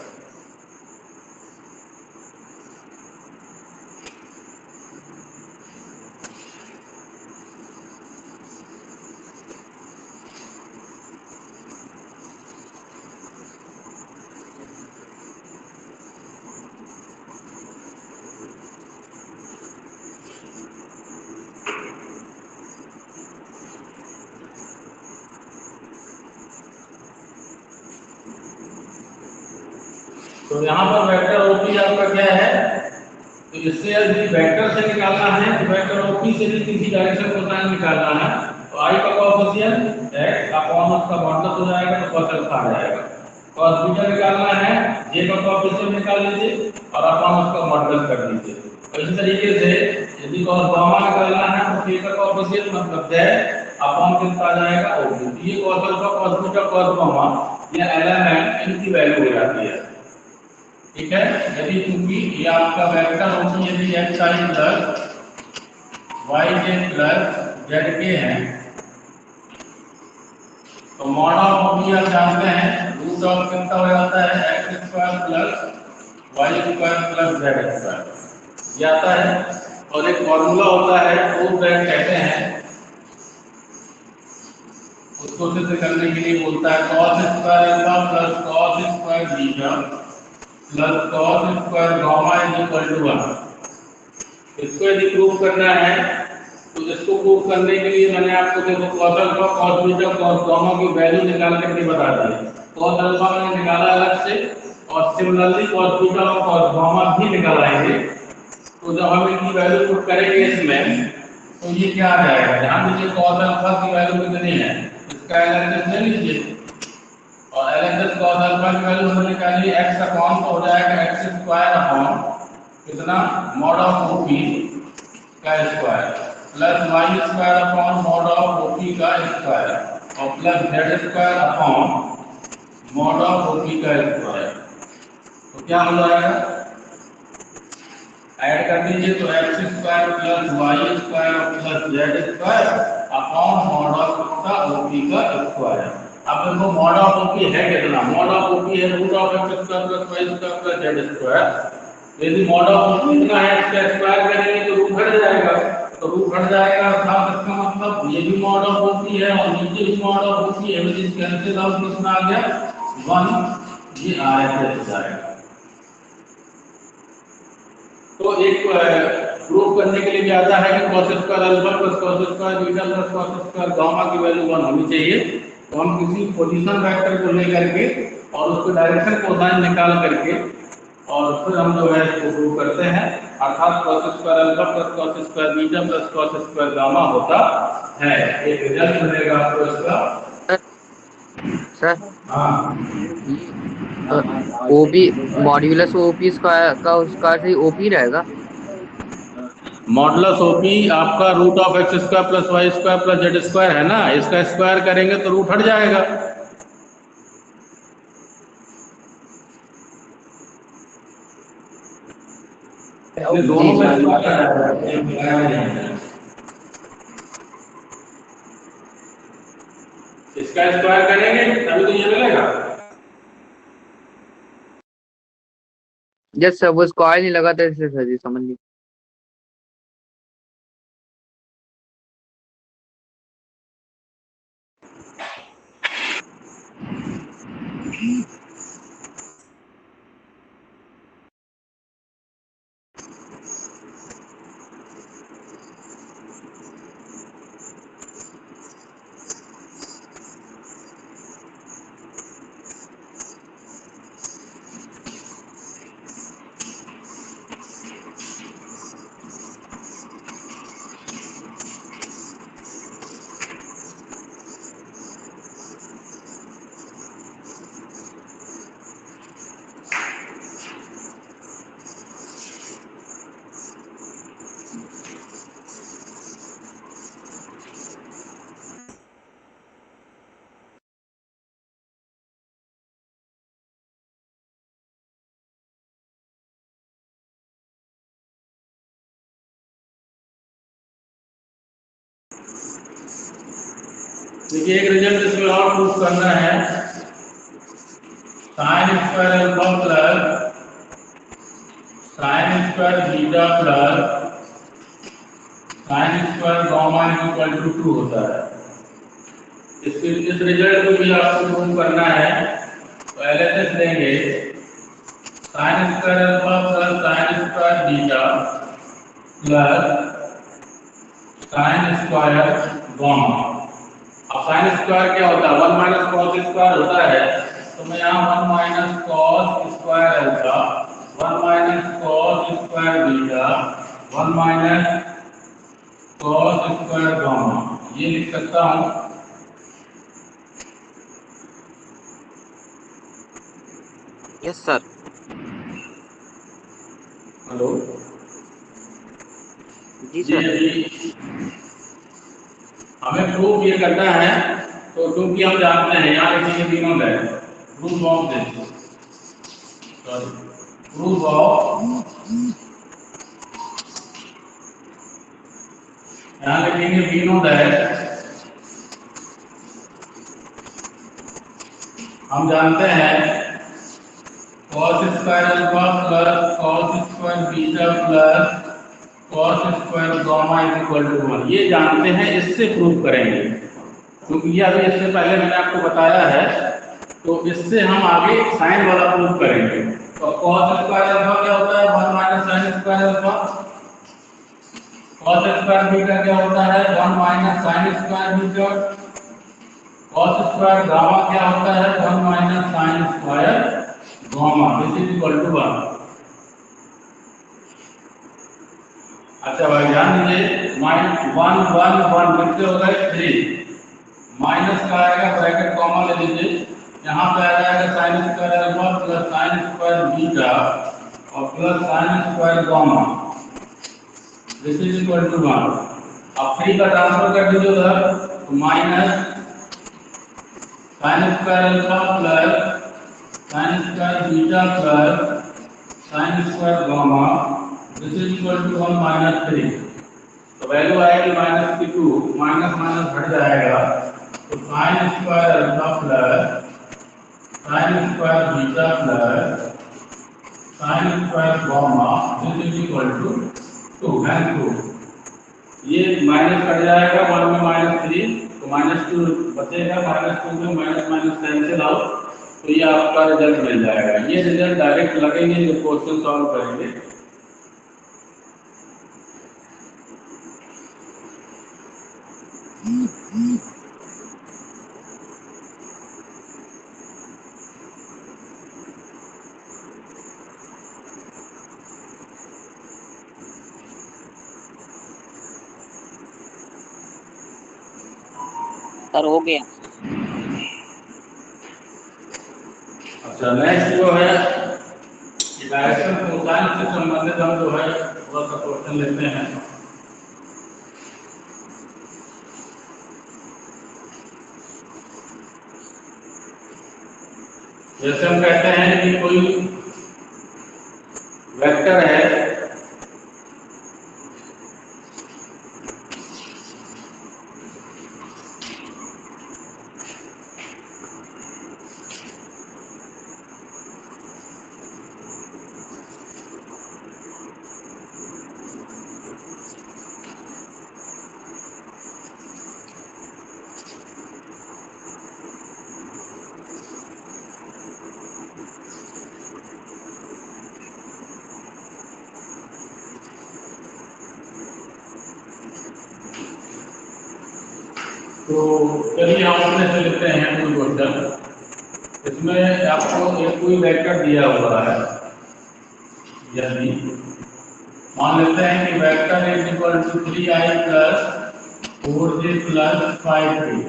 तो यहाँ पर वेक्टर ओपी आपका क्या है, तो इससे यदि वेक्टर से निकालना है तो वेक्टर ओपी से भी किसी डायरेक्शन कोसाइन निकालना है, तो आई का कोएफिशिएंट x अपॉन उसका मॉडुलस हो जाएगा तो cos अल्फा आ जाएगा। cos बीटा निकालना है, j का कोएफिशिएंट निकाल लीजिए और अपॉन उसका मॉडुलस कर दीजिए। और इसी तरीके से यदि cos गामा निकालना है तो k का कोएफिशिएंट मतलब j अपॉन कितना आ जाएगा ओपी। ये cos alpha cos beta cos gamma ये एलिमेंट इनकी वैल्यू हो जाती है, ठीक है। यदि क्योंकि ये आपका वेक्टर होगी यदि x I plus Y J plus Z के है, तो मॉड ऑफ ओपी आप जानते हैं रूट ऑफ कितना हो जाता है x square plus y square plus z square ये आता है। और एक फॉर्मूला होता है रूट ब्रैकेट कहते हैं, उसको सिद्ध करने के लिए बोलता है cos square alpha plus cos square beta plus cos square gamma is equal to 1। इसको यदि प्रूव करना है तो इसको प्रूव करने के लिए मैंने आपको देखो cos alpha cos beta cos gamma की वैल्यू निकाल करके बता दी। cos अल्फा मैंने निकाला अलग से और सिमिलरली cos बीटा और cos गामा भी निकालेंगे। तो जब हम इनकी वैल्यू पुट करेंगे इसमें तो ये क्या आ जाएगा, ध्यान दीजिए cos अल्फा की वैल्यू कितनी है, इसका एलएचएस ले लीजिए और एलएचएस cos अल्फा की वैल्यू हमने निकाली x अपॉन तो हो जाएगा x स्क्वायर अपॉन कितना मॉड ऑफ ओपी का square plus y square upon mod of OP का स्क्वायर और plus z square upon mod of OP का स्क्वायर। तो क्या हो जाएगा, ऐड कर दीजिए तो x square plus y square plus z square upon mod of OP का स्क्वायर। अब देखो मॉड ऑफ ओपी है कितना, मॉड ऑफ ओपी है root of x square plus y square plus z square. यदि मॉड ऑफ ओपी इतना है इसका स्क्वायर करेंगे तो रूट हट जाएगा, तो रूट हट जाएगा अर्थात इसका मतलब ये भी मॉड ऑफ ओपी है और नीचे भी मॉड ऑफ ओपी है, व्हिच इज कैंसिल आउट, कितना आ गया 1, ये आएगा जाएगा। तो एक प्रूव करने के लिए भी आता है कि cos square alpha plus cos square beta plus cos square gamma की वैल्यू 1 होनी चाहिए। तो हम किसी पोजीशन वेक्टर को लेकर के और उसके डायरेक्शन कोसाइन निकाल करके और फिर हम जो है इसको प्रूव करते हैं, अर्थात cos square alpha plus cos square beta plus cos square gamma होता है। एक रिजल्ट मिलेगा आपको इसका। सर हाँ ओपी मॉड्यूलस ओपी स्क्वायर का उसका से ओपी रहेगा। मॉडुलस ओपी आपका root of x square plus y square plus z square है ना, इसका स्क्वायर करेंगे तो रूट हट जाएगा। ये दोनों में इसका स्क्वायर करेंगे तभी तो ये मिलेगा। जब सर वो स्क्वायर नहीं लगा था इससे सर जी समझ ली। देखिए एक रिजल्ट इसमें और प्रूफ करना है, sine square alpha plus sine square beta plus sine square gamma equal to 2 होता है। इस रिजल्ट को भी आपको प्रूफ करना है, तो एलएचएस लेंगे sign square alpha plus sine square beta plus sine square gamma. अब साइन स्क्वायर क्या होता है, 1 माइनस कॉस स्क्वायर होता है, तो मैं यहाँ 1 minus cos square alpha square beta 1 minus cos square gamma, ये लिख सकता हूँ। Yes sir. हेलो, जी ये सर। अभी हमें प्रूफ ये करना है, तो क्योंकि हम जानते हैं यहाँ लिखेंगे तीनों है proof of this, sorry proof of, यहाँ लिखेंगे तीनों है। हम जानते हैं cos square alpha plus cos square beta plus cos square gamma is equal to 1, ये जानते हैं, इससे प्रूव करेंगे क्योंकि ये अभी इससे पहले मैंने आपको बताया है, तो इससे हम आगे साइन वाला प्रूव करेंगे। तो cos स्क्वायर अल्फा क्या होता है 1 minus sine square alpha, cos square beta क्या होता है 1 minus sine square beta, cos square gamma क्या होता है 1 minus sine square gamma, this is equal to 1। अच्छा भाई ध्यान दीजिए, माइनस 1 1 1 कितने हो गए 3, माइनस का आएगा ब्रैकेट कॉमा ले लीजिए, यहाँ पे आ जाएगा sine square alpha plus sine square beta और plus sine square gamma, this is equal to 1। अब 3 का ट्रांसफर कर दीजिए उधर, तो minus sine square alpha plus sine square beta plus sine square gamma, this is equal to 1 minus 3। तो value आएगी minus की 2, माइनस माइनस हट जाएगा, तो sine square alpha plus sine square beta plus sine square gamma, this is equal to 2 and 2। ये minus cut जाएगा 1 में -3, तो -2 बचेगा, -2 में माइनस माइनस कैंसिल आउट, तो ये आपका रिजल्ट मिल जाएगा। ये रिजल्ट डायरेक्ट लगेंगे जब क्वेश्चन सॉल्व करेंगे। सर हो गया। अच्छा नेक्स्ट जो है डायरेक्शन कोसाइन से संबंधित हम जो है थोड़ा सा क्वेश्चन लेते हैं। जैसे हम कहते हैं कि कोई वेक्टर है, तो चलिए हम अपने से लेते हैं कोई क्वेश्चन। इसमें आपको एक कोई वेक्टर दिया हुआ है, यानी मान लेते हैं कि vector is equal to 3i plus 4j plus 5k।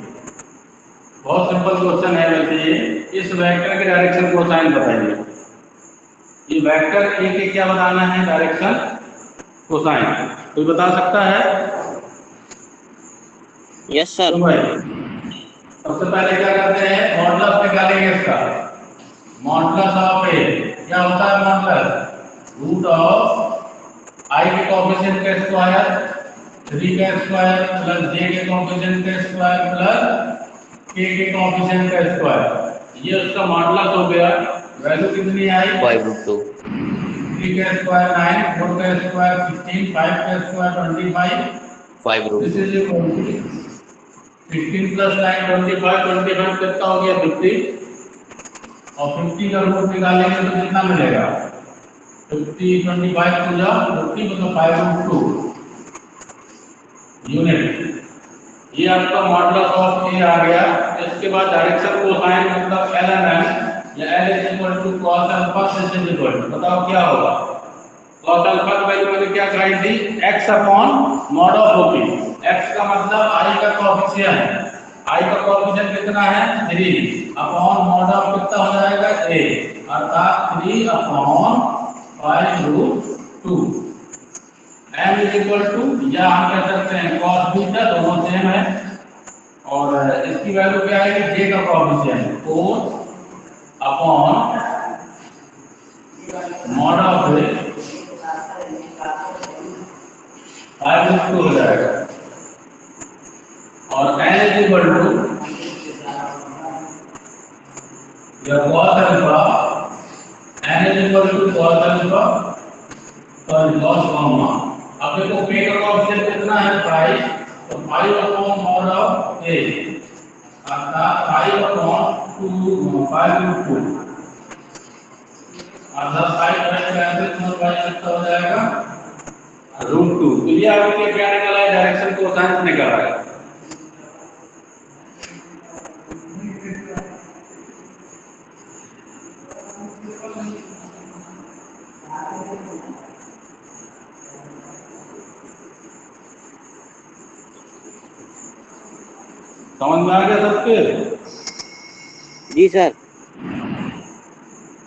बहुत सिंपल क्वेश्चन है वैसे ये। इस वेक्टर के डायरेक्शन कोसाइन बताइए। ये वेक्टर ए के क्या बताना है डायरेक्शन कोसाइन, कोई बता सकता है? Yes sir. तो भाई सबसे पहले क्या करते हैं, मॉडुलस निकालेंगे इसका। मॉडुलस ऑफ ए क्या होता है, मॉडुलस रूट ऑफ आई के कोएफिशिएंट का स्क्वायर 3 का स्क्वायर प्लस जे के कोएफिशिएंट का स्क्वायर प्लस के कोएफिशिएंट का स्क्वायर, ये उसका मॉडुलस हो गया। वैल्यू कितनी आई 5√2। 3 का स्क्वायर 9, 4 का स्क्वायर 16, 5 का square 25, 5√2। This is equal to 16 plus 9 25, 25 कितना हो गया 50, और 50 का रूट निकालेंगे तो कितना मिलेगा 50 25 को जाओ 50 मतलब 5√2 यूनिट। ये आपका मॉडुलस ऑफ ए आ गया। इसके बाद डायरेक्शन कोसाइन मतलब ln m या l is equal to cos alpha, this is equal to, बताओ क्या होगा cos अल्फा की वैल्यू मैंने क्या कराई थी, x upon mod of OP. x का मतलब i का कोएफिशिएंट, i का कोएफिशिएंट कितना है 3 अपॉन मॉड ऑफ कितना हो जाएगा a, अर्थात 3 upon 5 root 2। m is equal to, या हम कह सकते हैं cos बीटा, दोनों सेम है, और इसकी वैल्यू क्या आएगी, j का coefficient 4 upon mod of 5 root 2 हो जाएगा, और n इज इक्वल टू या cos alpha, n is equal to cos alpha और cos गामा। अब देखो k का कोएफिशिएंट कितना है 5, तो 5 अपॉन मॉड ऑफ a, अर्थात 5 अपॉन 2 5 रूट 2, अर्थात 5 कितना हो जाएगा रूट 2। तो ये आपके क्या निकला है, डायरेक्शन कोसाइन निकला है। समझ में आ गया सबके? जी सर।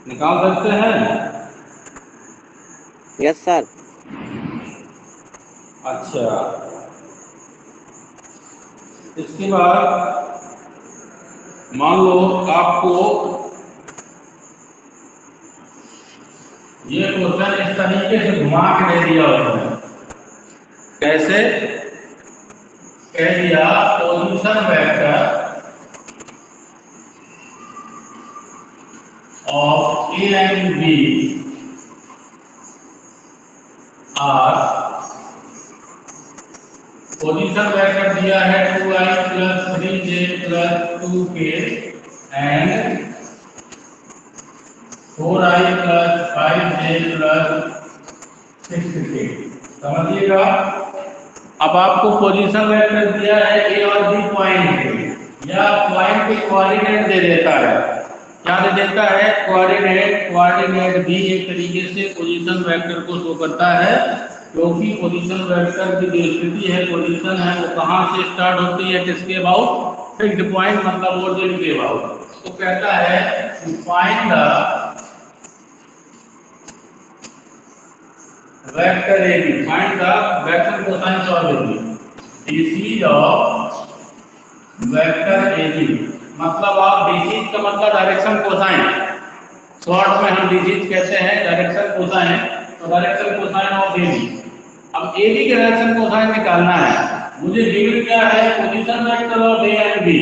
निकाल सकते हैं? Yes sir. अच्छा, इसके बाद मान लो आपको ये क्वेश्चन इस तरीके से घुमा के दे दिया उसने। कैसे कह दिया, position vector of a and b are, position vector दिया है 2i plus 3j plus 2k and 4i plus 5j plus 6k। समझिएगा, अब आपको पोजीशन वेक्टर दिया है ए और बी पॉइंट के, या पॉइंट के कोऑर्डिनेट दे देता है। क्या दे देता है, कोऑर्डिनेट भी एक तरीके से पोजीशन वेक्टर को शो करता है, क्योंकि पोजीशन वेक्टर की जो स्थिति है, पोजीशन है, वो कहाँ से स्टार्ट होती है, किसके अबाउट, फिक्स्ड पॉइंट मतलब ओरिजिन के अबाउट। तो कहता है find the vector A b, find the vector cosine of a b, DC of vector A b. मतलब आप डीसी का मतलब डायरेक्शन कोसाइन, शॉर्ट में हम डीसी कहते हैं डायरेक्शन कोसाइन, तो direction cosine of a b. अब ए बी के डायरेक्शन कोसाइन निकालना है, मुझे गिवन क्या है, position vector of a and b.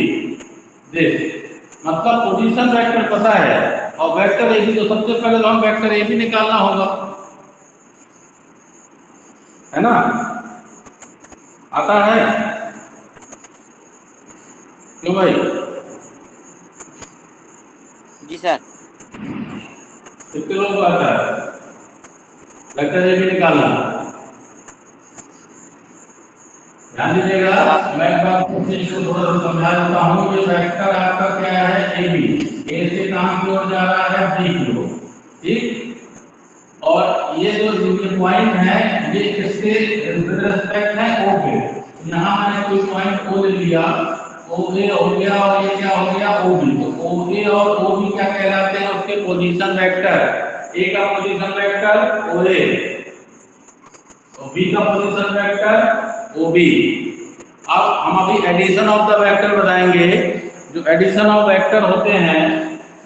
देख, मतलब पोजीशन वेक्टर पता है और वेक्टर ए बी, तो सबसे पहले हम वेक्टर ए बी निकालना होगा, है ना? आता है क्यों भाई? जी सर। कितने लोग आता है वेक्टर ए बी निकालना? ध्यान दीजिएगा, मैं एक बार इसको थोड़ा सा समझा देता हूँ। ये वेक्टर आपका क्या है, ए बी, ए से कहाँ की ओर जा रहा है, बी की ओर, ठीक। और ये जो पॉइंट है, ये किसके रिस्पेक्ट है, ओ के। यहाँ मैंने कोई पॉइंट ओ ले लिया, ओ ए हो गया, और ये क्या हो गया, ओ बी। तो ओ ए और ओ बी क्या कहलाते हैं, उसके पोजीशन वेक्टर। ए का पोजीशन वेक्टर ओ ए, तो बी का पोजीशन वेक्टर ओ बी। अब हम अभी एडिशन ऑफ द वेक्टर बताएंगे। जो एडिशन ऑफ वेक्टर होते हैं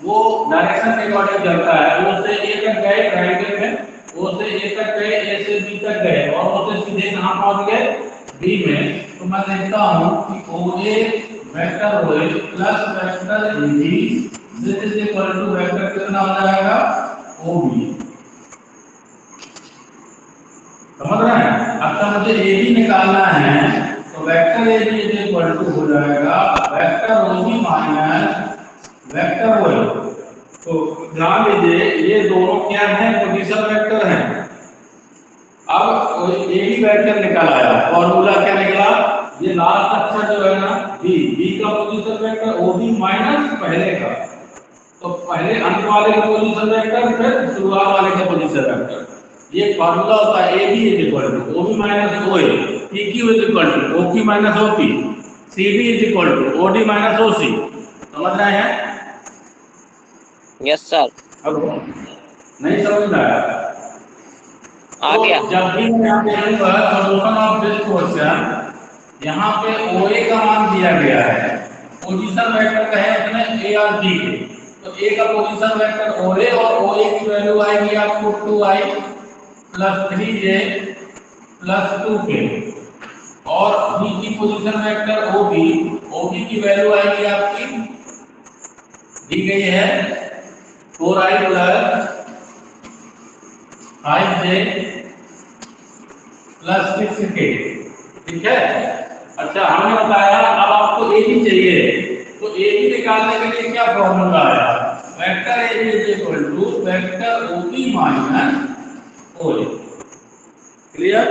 वो डायरेक्शन के अकॉर्डिंग चलता है। ओ से ए तक गए ट्रायंगल में, ओ से ए तक गए, ए से बी तक गए, और ओ से सीधे कहां पहुंच गए, बी में। तो मैं लिखता हूं कि O A vector O A plus vector A B, this is equal to vector कितना हो जाएगा, ओ बी। समझ रहे हैं? अच्छा, मुझे ए बी निकालना है, तो vector A B is equal to हो जाएगा vector O B minus vector O A. तो ध्यान दीजिए, ये दोनों क्या है, पोजीशन वेक्टर हैं। अब ए बी वेक्टर निकल आया, फॉर्मूला क्या निकला, ये लास्ट अक्षर जो है ना बी, बी का position vector O B minus पहले का, तो पहले अंत वाले का पोजीशन वेक्टर, फिर शुरुआत वाले का पोजीशन वेक्टर। ये फॉर्मूला होता है A B is equal to O B minus O A, P Q is equal to O Q minus O P, C D is equal to O D minus O C. समझ रहे हैं? Yes sir. अब नहीं समझ में आया? आ गया। तो जब भी मैं यहाँ पे लिखूंगा सॉल्यूशन ऑफ दिस क्वेश्चन, यहाँ पे ओ ए का मान दिया गया है, पोजीशन वेक्टर का है इसमें ए और बी के, तो ए का पोजीशन वेक्टर ओ ए और ओ ए की वैल्यू आएगी आपको 2i plus 3j plus 2k, और बी की पोजीशन वेक्टर ओ बी की वैल्यू आएगी आपकी दी गई है 4i plus 5j plus 6k। ठीक है? अच्छा, हमने बताया अब आपको ए बी चाहिए, तो ए बी निकालने के लिए क्या फॉर्मूला आया? Vector A B is equal to vector O B minus O a. Clear?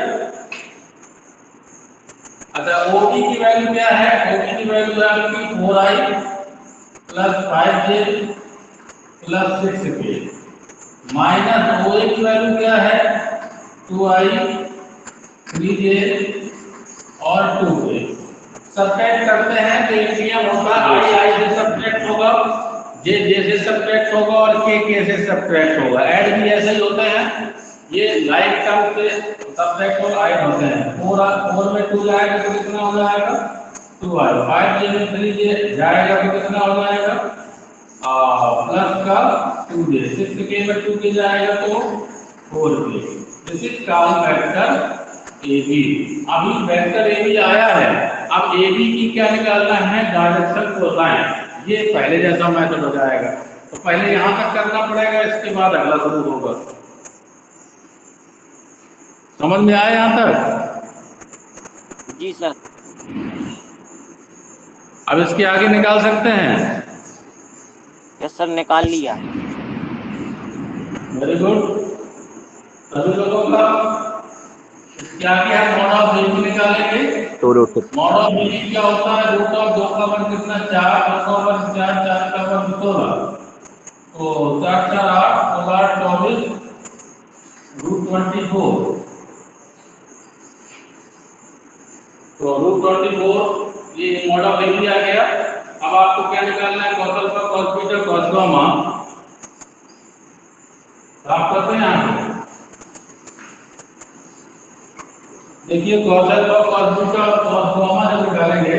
अच्छा, ओ बी की वैल्यू क्या है? ओ बी की वैल्यू है आपकी 4i plus 5j plus 6k, minus O A की वैल्यू क्या है? 2i 3j और 2k। सब्ट्रैक्ट करते हैं तो एक नियम होगा, आई से सब्ट्रैक्ट होगा, जे से सब्ट्रैक्ट होगा और के से सब्ट्रैक्ट होगा। ऐड भी ऐसे ही होते हैं, ये लाइक टर्म से सब्ट्रैक्ट और ऐड होते हैं। 4 में 2 जाएगा तो कितना हो जाएगा? 2i। 5j में 3j जाएगा तो कितना हो जाएगा? प्लस का 2j। 6k में 2k जाएगा तो 4k। This is called vector A b. अभी वेक्टर ए बी आया है, अब ए बी की क्या निकालना है? Direction cosine. ये पहले जैसा मेथड हो जाएगा, तो पहले यहां तक करना पड़ेगा, इसके बाद अगला शुरू होगा। समझ में आया यहां तक? जी सर। अब इसके आगे निकाल सकते हैं? यस सर, निकाल लिया। Very good. सभी लोगों का क्या क्या मॉड ऑफ बी निकालेंगे? मॉड ऑफ बी क्या होता है? रूट ऑफ 2 का वर्ग कितना? 4, 2 का वर्ग 4, 4 का वर्ग 16, तो 4 4 8, 16 24, रूट 24, तो रूट 24 ये मॉड ऑफ बी आ गया। अब आपको क्या निकालना है? Cos alpha cos beta cos gamma. आप करते हैं यहाँ पे देखिए, cos alpha cos beta cos gamma जब निकालेंगे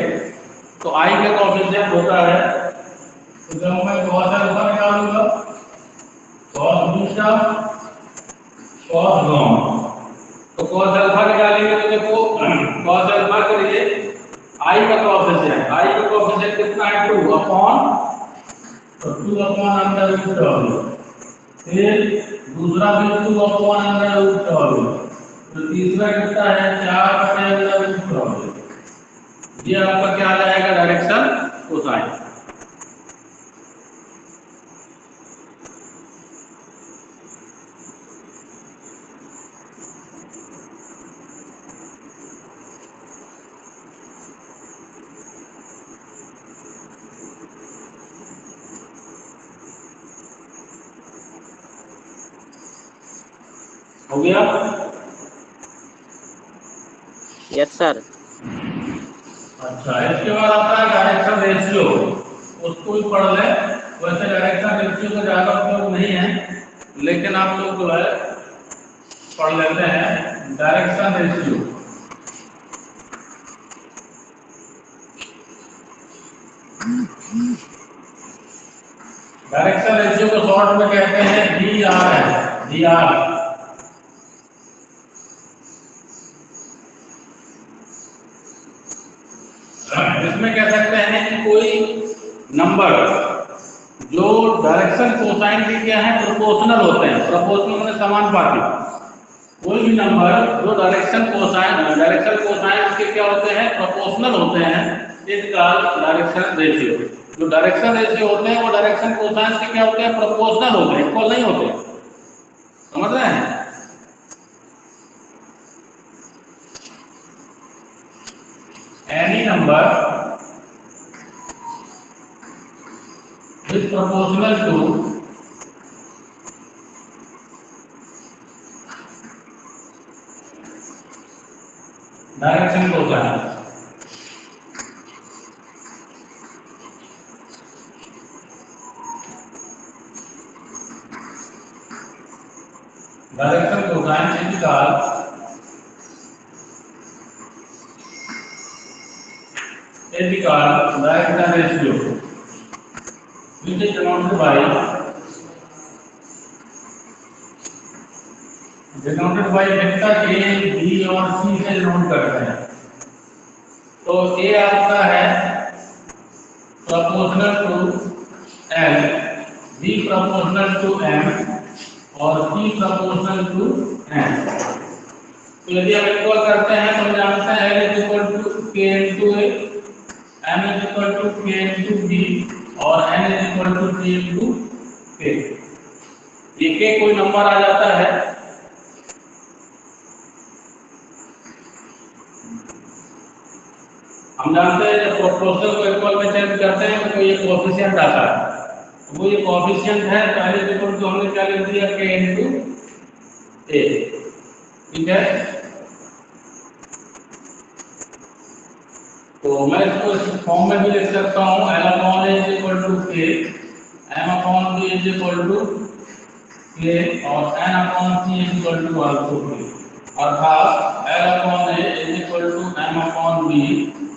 तो आई का कोएफिशिएंट होता है, तो जब मैं कॉस अल्फा निकालूंगा कॉस बीटा कॉस गामा, तो कॉस अल्फा निकालेंगे तो देखो कॉस अल्फा के लिए आई का कोएफिशिएंट कितना है? 2 अपॉन, तो 2 अपॉन अंडर रूट 12, फिर दूसरा भी 2 अपॉन अंडर रूट 12, तो तीसरा कितना है? 4 बटे अंडर रूट 12। ये आपका क्या आ जाएगा? Direction cosine. हो गया? Yes sir. अच्छा, इसके बाद आता है डायरेक्शन रेशियो, उसको भी पढ़ लें। वैसे डायरेक्शन रेशियो का ज़्यादा उपयोग नहीं है, लेकिन आप लोग जो है पढ़ लेते हैं डायरेक्शन रेशियो। डायरेक्शन रेशियो को शॉर्ट में कहते हैं DR। इसमें कह सकते हैं कि कोई नंबर जो डायरेक्शन कोसाइन के क्या है? प्रोपोर्शनल होते हैं। प्रोपोर्शनल माने समानुपाती। कोई भी नंबर जो डायरेक्शन कोसाइन के क्या होते हैं? प्रोपोर्शनल होते हैं, इसका डायरेक्शन रेशियो। जो डायरेक्शन रेशियो होते हैं वो डायरेक्शन कोसाइन के क्या होते हैं? प्रोपोर्शनल होते हैं, इक्वल नहीं होते। समझ रहे हैं? Any number is proportional to direction cosine. Direction cosine is called direction ratio, which is denoted by vector A b और सी से डिनोट करते हैं। तो ए आपका है proportional to l, b proportional to m और सी प्रोपोर्शनल टू एन। तो यदि हम इक्वल करते हैं तो हम जानते हैं L is equal to K into A, M is equal to K into B और N is equal to T into K। ये K कोई नंबर आ जाता है, हम जानते हैं जब प्रोपोर्शनल को इक्वल में चेंज करते हैं तो ये कोएफिशिएंट आता है। वो ये कोएफिशिएंट है पहले इक्वल टू हमने क्या लिख दिया K इनटू A, ठीक है। तो मैं इसको इस फॉर्म में भी लिख सकता हूँ L upon A is equal to K, M upon B is equal to K और N upon C is equal to also K। अर्थात L upon A is equal to M upon B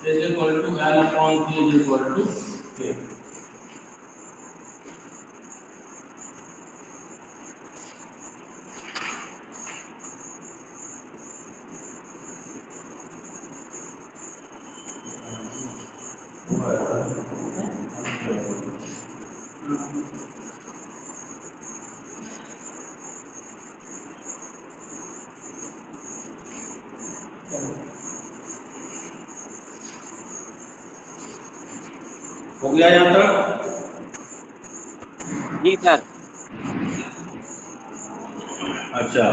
is equal to L upon C is equal to K। हो गया यहाँ तक? जी sir. अच्छा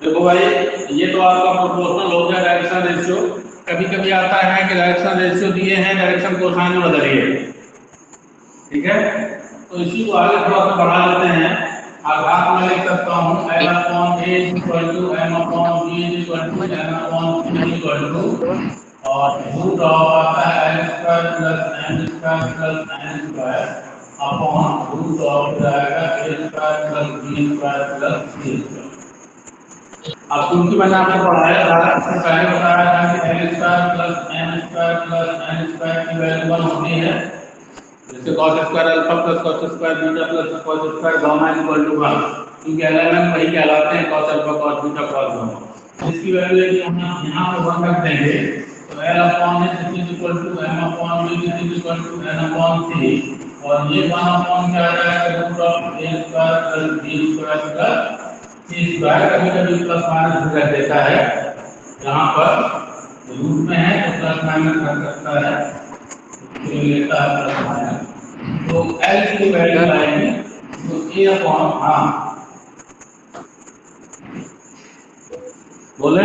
देखो भाई, ये तो आपका प्रोपोर्शनल हो गया डायरेक्शन रेशियो। कभी कभी आता है कि डायरेक्शन रेशियो दिए हैं, डायरेक्शन कोसाइन में बदलिए, ठीक है। तो इसी को आगे थोड़ा सा बढ़ा लेते हैं। आघात में लिख सकता हूँ L upon A equal to M upon B equal to N upon C equal to और रूट ऑफ आता है L square plus M square plus N square upon root of जाएगा A square plus B square plus C square. अब क्योंकि मैंने आपको पढ़ाया था, पहले बताया था कि L square plus M square plus N square की वैल्यू 1 होती है, जैसे cos square alpha plus cos square beta plus cos square gamma equal to 1, क्योंकि एलिमेंट वही कहलाते हैं cos alpha cos beta cos gamma. इसकी वैल्यू यदि हम यहाँ पे 1 रख देंगे तो L upon A is equal to M upon B is equal to N upon C और ये 1 अपॉन क्या आ जाएगा root of A square plus B square plus C square. कभी कभी प्लस माइनस भी रख देता है, यहाँ पर रूट में है तो प्लस माइनस रख सकता है, तो लेता है प्लस माइनस। तो L की वैल्यू आएगी तो A अपॉन, हाँ बोले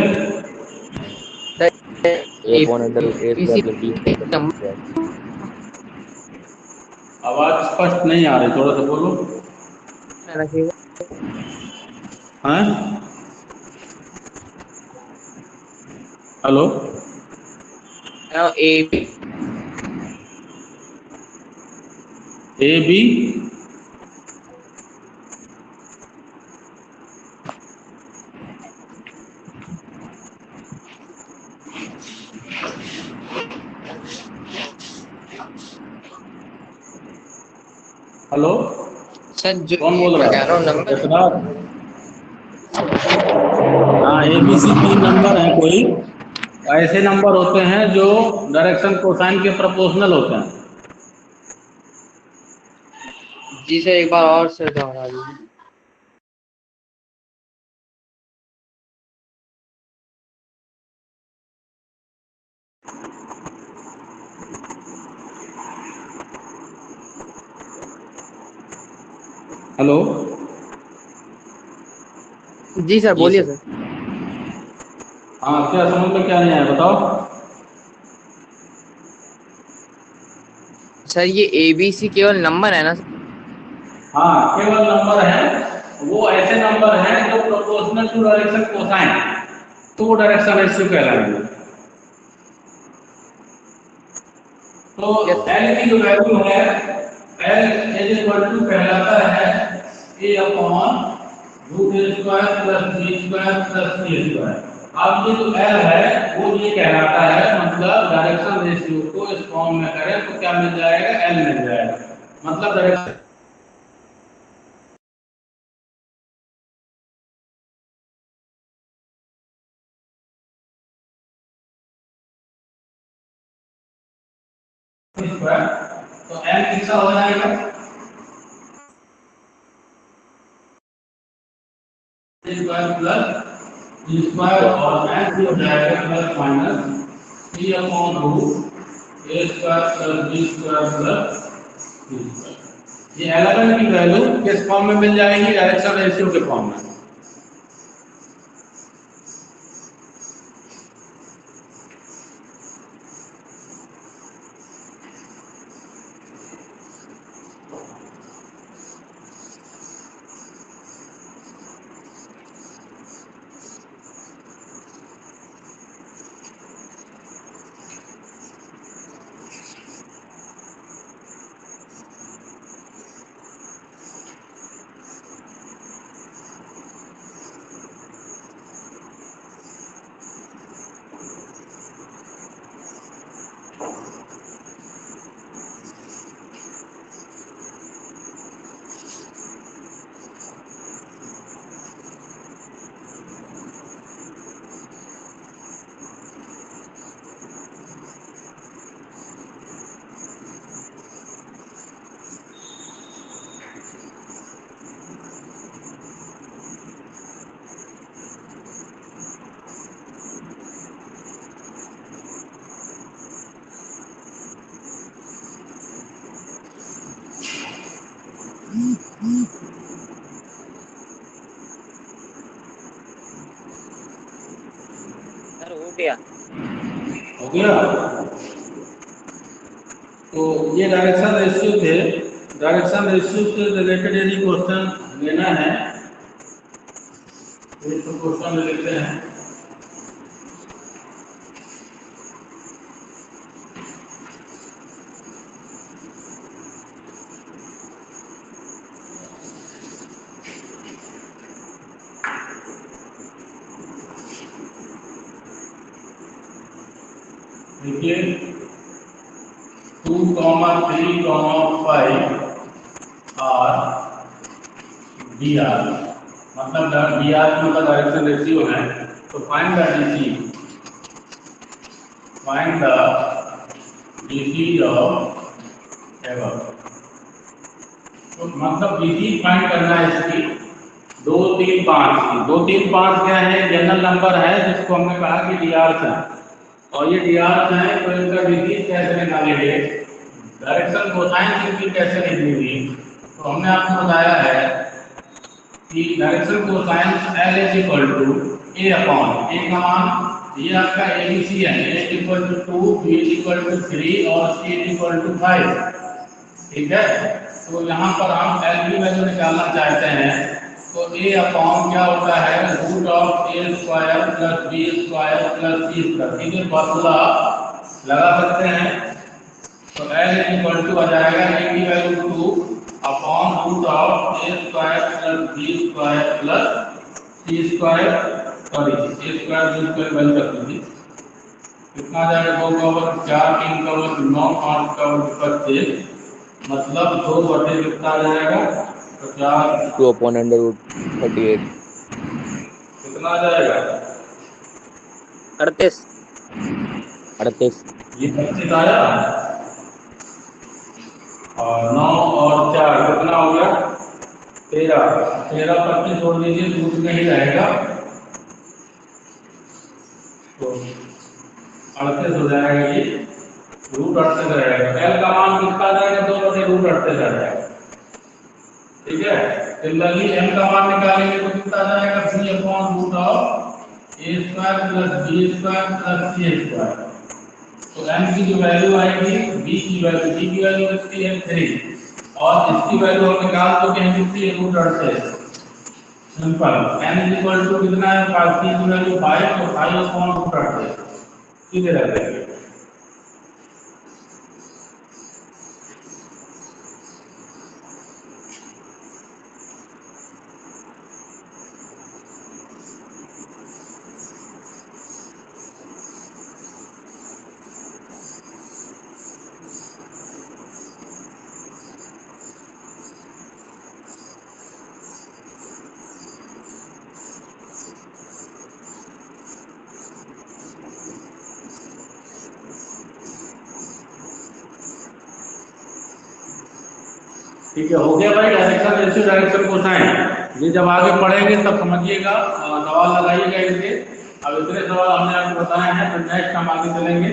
आवाज स्पष्ट नहीं आ रही, थोड़ा सा बोलो। हाँ hello A B hello sir जो कौन बोल रहा है? नंबर हाँ ABC 3 नंबर हैं। कोई ऐसे नंबर होते हैं जो डायरेक्शन कोसाइन के प्रोपोर्शनल होते हैं। जी सर, एक बार और सर दोहरा दीजिए। हेलो जी सर, बोलिए सर। हाँ क्या समझ में क्या नहीं आया बताओ। सर ये ABC केवल नंबर है ना सर? हाँ केवल नंबर है, वो ऐसे नंबर हैं जो प्रोपोर्शनल टू डायरेक्शन कोसाइन, तो वो डायरेक्शन रेशियो कहलाएंगे। तो एल की जो वैल्यू है एल इज इक्वल टू कहलाता है A upon root A square plus B square plus C square. अब ये जो एल है वो ये कहलाता है, मतलब डायरेक्शन रेशियो को इस फॉर्म में करें तो क्या मिल जाएगा, एल मिल जाएगा। मतलब डायरेक्शन स्क्वायर, तो एल कितना हो जाएगा, स्क्वायर प्लस बी स्क्वायर और एल भी हो जाएगा plus minus C upon root A square plus B square plus C square. ये एल की वैल्यू किस फॉर्म में मिल जाएगी, डायरेक्शन रेशियो के फॉर्म में। सर हो गया। हो गया। तो ये डायरेक्शन रेशियो थे, डायरेक्शन रेशियो से रिलेटेड यदि क्वेश्चन लेना है तो क्वेश्चन ले लेते हैं। देखिए 2, 3, 5 आर डी आर, मतलब डी आर मतलब डायरेक्शन रेशियो है। तो find the DC, find the DC of ever. तो मतलब डीसी फाइंड करना है इसकी 2, 3, 5 की। 2, 3, 5 क्या है, जनरल नंबर है जिसको हमने कहा कि डी आर है, और ये डी आर है तो इनका डीसी कैसे निकालेंगे, डायरेक्शन कोसाइन इनकी कैसे निकलेगी। तो हमने आपको बताया है कि direction cosine L is equal to A upon A का मान, ये आपका एबीसी है, A equal to 2, B equal to 3 और सी इक्वल टू 5। ठीक है, तो यहाँ पर हम एल की वैल्यू निकालना चाहते हैं, तो ए अपॉन क्या होता है, root of A square plus B square plus C square. ठीक है, फार्मूला लगा सकते हैं। तो एल इक्वल टू आ जाएगा ए की value 2 upon root of A square plus B square plus C square, sorry A square B square value रखी थी। कितना आ जाएगा, 2 का वर्ग 4, 3 का वर्ग 9, 5 का वर्ग 25, मतलब 2 बटे कितना आ जाएगा 50, 2 upon under root 38। कितना आ जाएगा 38। 38। ये 25 आया, और 9 और 4 कितना हो गया 13, 13 25 जोड़ लीजिए, रूट में ही रहेगा तो 38 हो जाएगा। ये रूट 38 रहेगा। एल का मान कितना आ जाएगा, 2 बटे रूट 38 आ जाएगा। ठीक है, सिमिलरली एम का मान निकालेंगे तो कितना आ जाएगा, C upon root of A square plus B square plus C square. तो एम की जो वैल्यू आएगी, बी की वैल्यू कितनी है 3, और इसकी वैल्यू हम निकाल चुके हैं कितनी है, root 38। Simple, N is equal to कितना है, 5 की वैल्यू 5, तो 5 अपॉन रूट 38 सीधे रख देंगे। ठीक है, हो गया भाई। डायरेक्शन रेशियो, डायरेक्शन कोसाइन, ये जब आगे पढ़ेंगे तब समझिएगा, सवाल लगाइएगा इनके। अब इतने सवाल हमने आपको बताए हैं, तो नेक्स्ट हम आगे चलेंगे।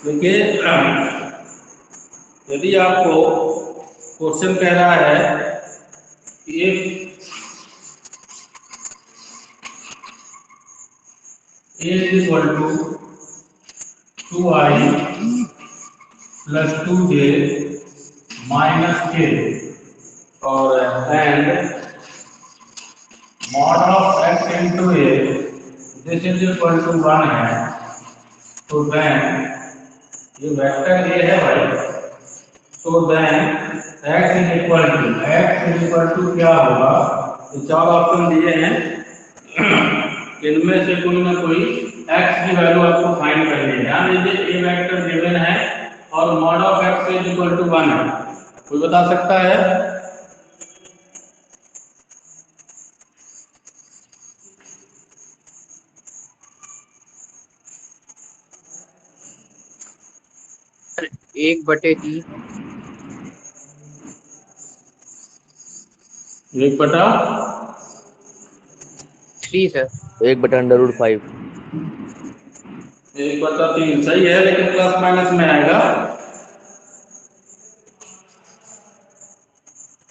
देखिए, यदि आपको क्वेश्चन कह रहा है कि A is equal to 2i plus 2j minus k और and mod of x into a this is equal to 1 है, तो then ये वेक्टर A है भाई, तो then x is equal to क्या होगा, ये चार ऑप्शन दिए हैं, इनमें से कोई ना कोई x की वैल्यू आपको फाइंड करनी है। ध्यान दीजिए, a वेक्टर गिवन है और mod of x is equal to 1 है। कोई बता सकता है? एक बटे तीन। 1/3 सर। 1/√5। 1/3 सही है, लेकिन प्लस माइनस में आएगा।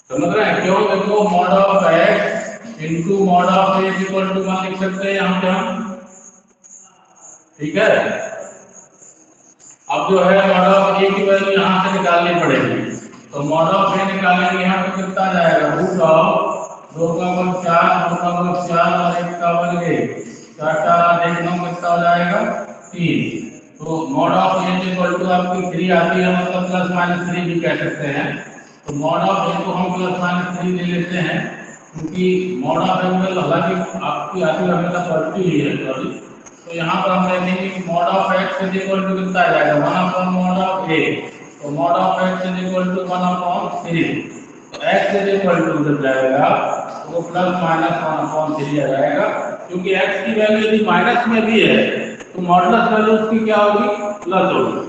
समझ रहे हैं क्यों? देखो, mod of x into mod of a equal to 1 लिख सकते हैं यहाँ पे हम, ठीक है। अब जो है मॉड ऑफ a की वैल्यू यहाँ से निकालनी पड़ेगी, तो मॉड ऑफ a निकालेंगे यहाँ पे कितना जाएगा, रूट ऑफ 2 का वर्ग 4, 2 का वर्ग 4 और 1 का वर्ग 1, 4 4 1 9 कितना हो जाएगा 3। तो mod of a equal to आपकी 3 आती है, मतलब प्लस माइनस 3 भी कह सकते हैं। तो मॉड ऑफ a को हम प्लस माइनस 3 ले लेते हैं, क्योंकि मॉड ऑफ a में हालांकि आपकी आती है हमेशा पॉजिटिव ही है, सॉरी। तो यहाँ पर हम देखेंगे कि mod of x is equal to कितना आ जाएगा, 1 मॉड ऑफ a, तो mod of x is equal to 1/3। तो x इज इक्वल टू जब जाएगा तो प्लस माइनस 1/3 आ जाएगा, क्योंकि x की वैल्यू यदि माइनस में भी है तो मॉडुलस वैल्यू उसकी क्या होगी, प्लस होगी।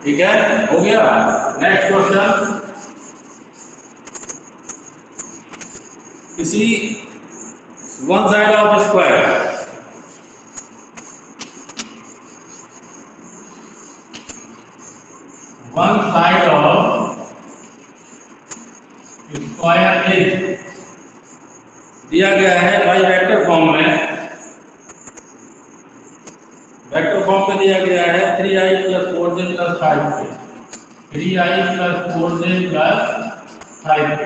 ठीक है, हो गया। नेक्स्ट क्वेश्चन, किसी one side of square one side of square is दिया गया है भाई वेक्टर फॉर्म में, वेक्टर फॉर्म में दिया गया है 3i + 4j + 5k, 3i + 4j + 5k।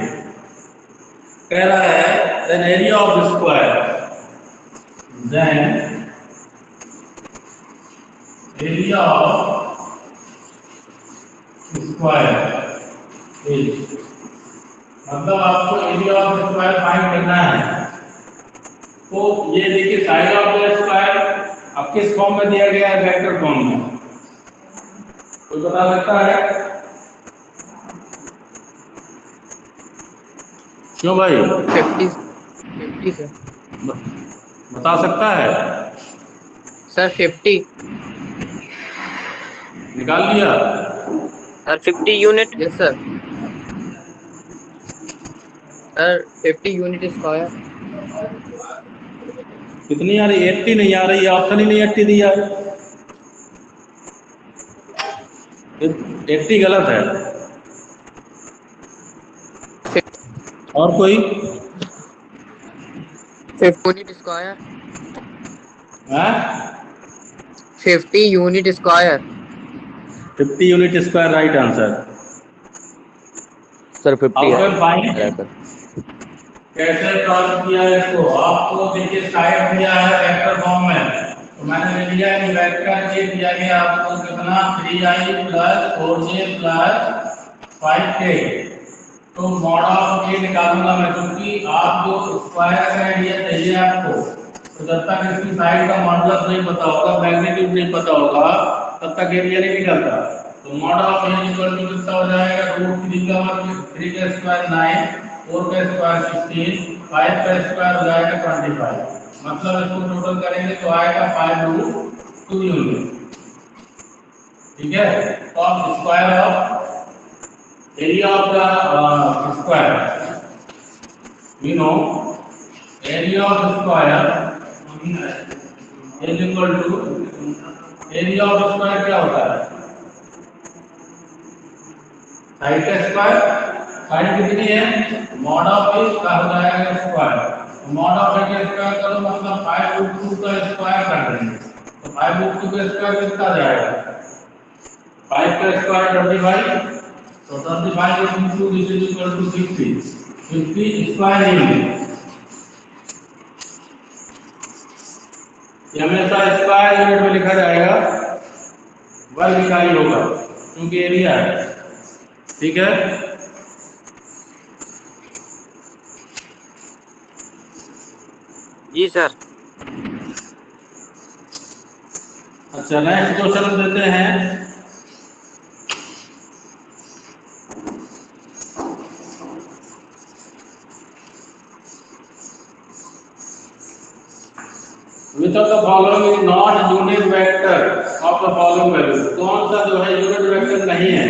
कह रहा है then area of square, then area of square is, मतलब आपको एरिया ऑफ स्क्वायर फाइंड करना है। तो ये देखिए, साइड ऑफ द स्क्वायर अब किस फॉर्म में दिया गया है, वेक्टर फॉर्म में। कोई बता सकता है? क्यों भाई? 50 सर। बता सकता है? सर 50 निकाल लिया sir, 50 unit. Yes sir. Sir 50 unit square. कितनी आ रही? 80 नहीं आ रही, ऑप्शन ही नहीं 80 दिया है, 80 गलत है। और कोई? 50 यूनिट स्क्वायर। हाँ? 50 unit square. 50 unit square right answer. Sir 50 है सर। कैसे सॉल्व किया है इसको? आपको देखिए साइड दिया है वेक्टर फॉर्म में, तो मैंने ले लिया कि वेक्टर ये दिया गया आपको कितना, 3i + 4j + 5k, तो मॉड ऑफ ए निकालूंगा मैं, क्योंकि आप जो स्क्वायर का एरिया चाहिए आपको, तो जब तक इसकी साइड का मॉडुलस नहीं पता होगा, मैग्नीट्यूड नहीं पता होगा, तब तक एरिया नहीं निकलता। तो mod of A equal to कितना हो जाएगा, √3 का वर्ग, 3 का स्क्वायर 9, 4 का स्क्वायर 16, 5 का स्क्वायर हो जाएगा 25। मतलब इसको टोटल करेंगे तो आएगा 5√2 यूनिट। ठीक है, तो आप square of area of the square, you know, area of the square is equal to, area of the square क्या होता है, साइड का स्क्वायर, साइड कितनी है, मॉड ऑफ ए का हो जाएगा स्क्वायर, मॉड ऑफ ए का स्क्वायर करो मतलब 5√2 का स्क्वायर कर देंगे, तो 5√2 का स्क्वायर कितना जाएगा, 5 का स्क्वायर 25, तो 25 into this is equal to 50, 50 square unit. ये हमेशा स्क्वायर यूनिट में लिखा जाएगा, वर्ग इकाई होगा क्योंकि एरिया है। ठीक है, जी सर। अच्छा नेक्स्ट क्वेश्चन देते हैं। Which of the following is not unit vector of the following values? कौन सा जो है यूनिट वेक्टर नहीं है?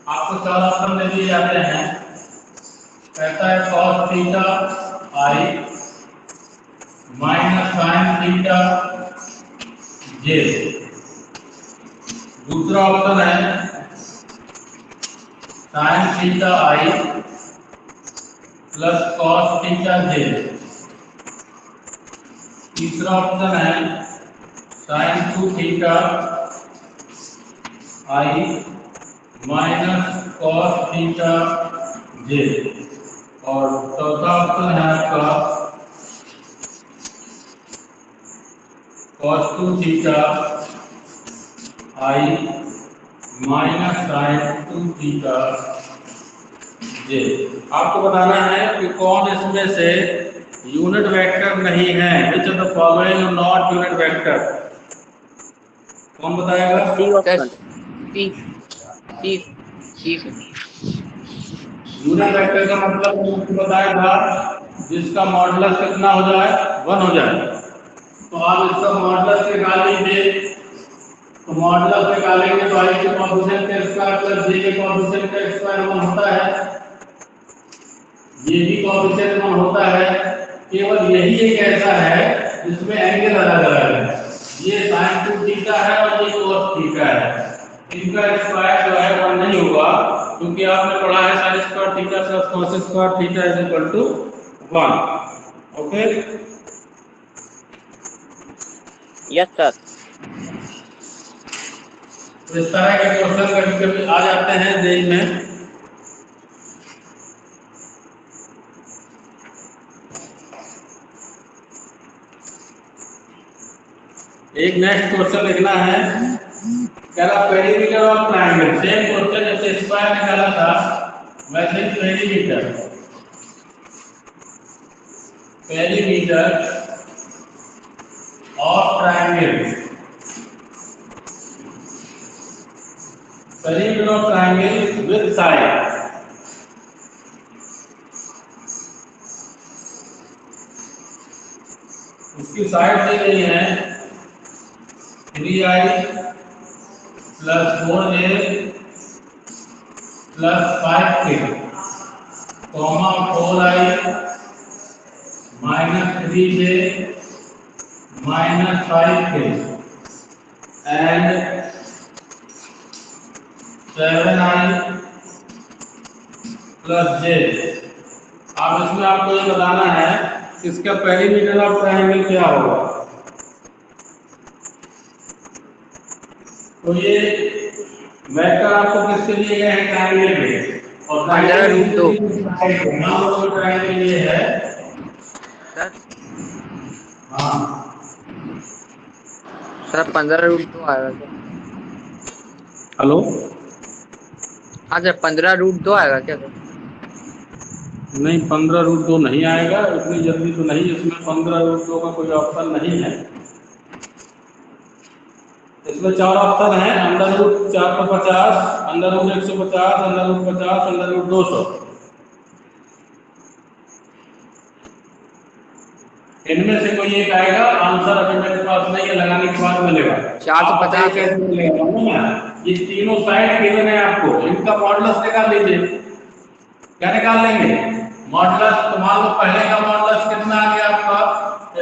आपको चार ऑप्शन दे दिए जाते हैं। कहता है cos theta i minus sin theta j। दूसरा ऑप्शन है sin theta i plus cos theta j। तीसरा ऑप्शन है sin 2 theta i minus cos theta j। और चौथा ऑप्शन है आपका cos 2 theta i minus sin 2 theta j। आपको बताना है कि कौन इसमें से यूनिट वेक्टर नहीं है। Which of the following are not unit vector? कौन बताएगा? सी सर ऑप्शन। सी यूनिट वेक्टर का मतलब मैंने आपको बताया था, जिसका मॉडुलस कितना हो जाए, 1 हो जाए। तो आप इसका मॉडुलस निकाल लीजिए। तो मॉडुलस निकालेंगे तो आई के कोएफिशिएंट का स्क्वायर प्लस जे के कोएफिशिएंट का स्क्वायर 1 होता है, ये भी कोएफिशिएंट 1 होता है। केवल यही एक ऐसा है जिसमें एंगल अलग अलग है, ये sin 2 थीटा है और ये cos थीटा है। इनका स्क्वायर जो है 1 नहीं होगा, क्योंकthe आपने पढ़ा है sin square theta plus cos square theta is equal to 1। Okay, yes sir. तो इस तरह के क्वेश्चन कभी-कभी आ जाते हैं जेईई में। एक नेक्स्ट क्वेश्चन लिखना है, कह रहा perimeter of triangle. Same question जैसे स्क्वायर निकाला था वैसे ही perimeter of triangle, perimeter of triangle with side. उसकी साइड दी गई है 3i plus 4j plus 5k comma 4i minus 3j minus 5k and 7i plus j। अब इसमें आपको ये बताना है इसका पेरीमीटर ऑफ ट्रायंगल क्या होगा। तो ये वेक्टर आपको किसके लिए गए हैं, ट्रायंगल के, और ट्रायंगल ये है सर। हाँ सर 15√2 आएगा क्या? हेलो, हाँ सर 15√2 आएगा क्या सर? नहीं 15 √2 नहीं आएगा, इतनी जल्दी तो नहीं, इसमें 15 √2 का कोई ऑप्शन नहीं है। इसमें 4 ऑप्शन है, √450, √150, √50, √200। इनमें से कोई एक आएगा, आंसर अभी मेरे पास नहीं है, लगाने के बाद मिलेगा। 450 कैसे मिलेगा मालूम है? ये तीनों साइड गिवन है आपको, इनका मॉडुलस निकाल लीजिए। क्या निकाल लेंगे? मॉडुलस। तो मान लो पहले का मॉडुलस कितना आ गया आपका,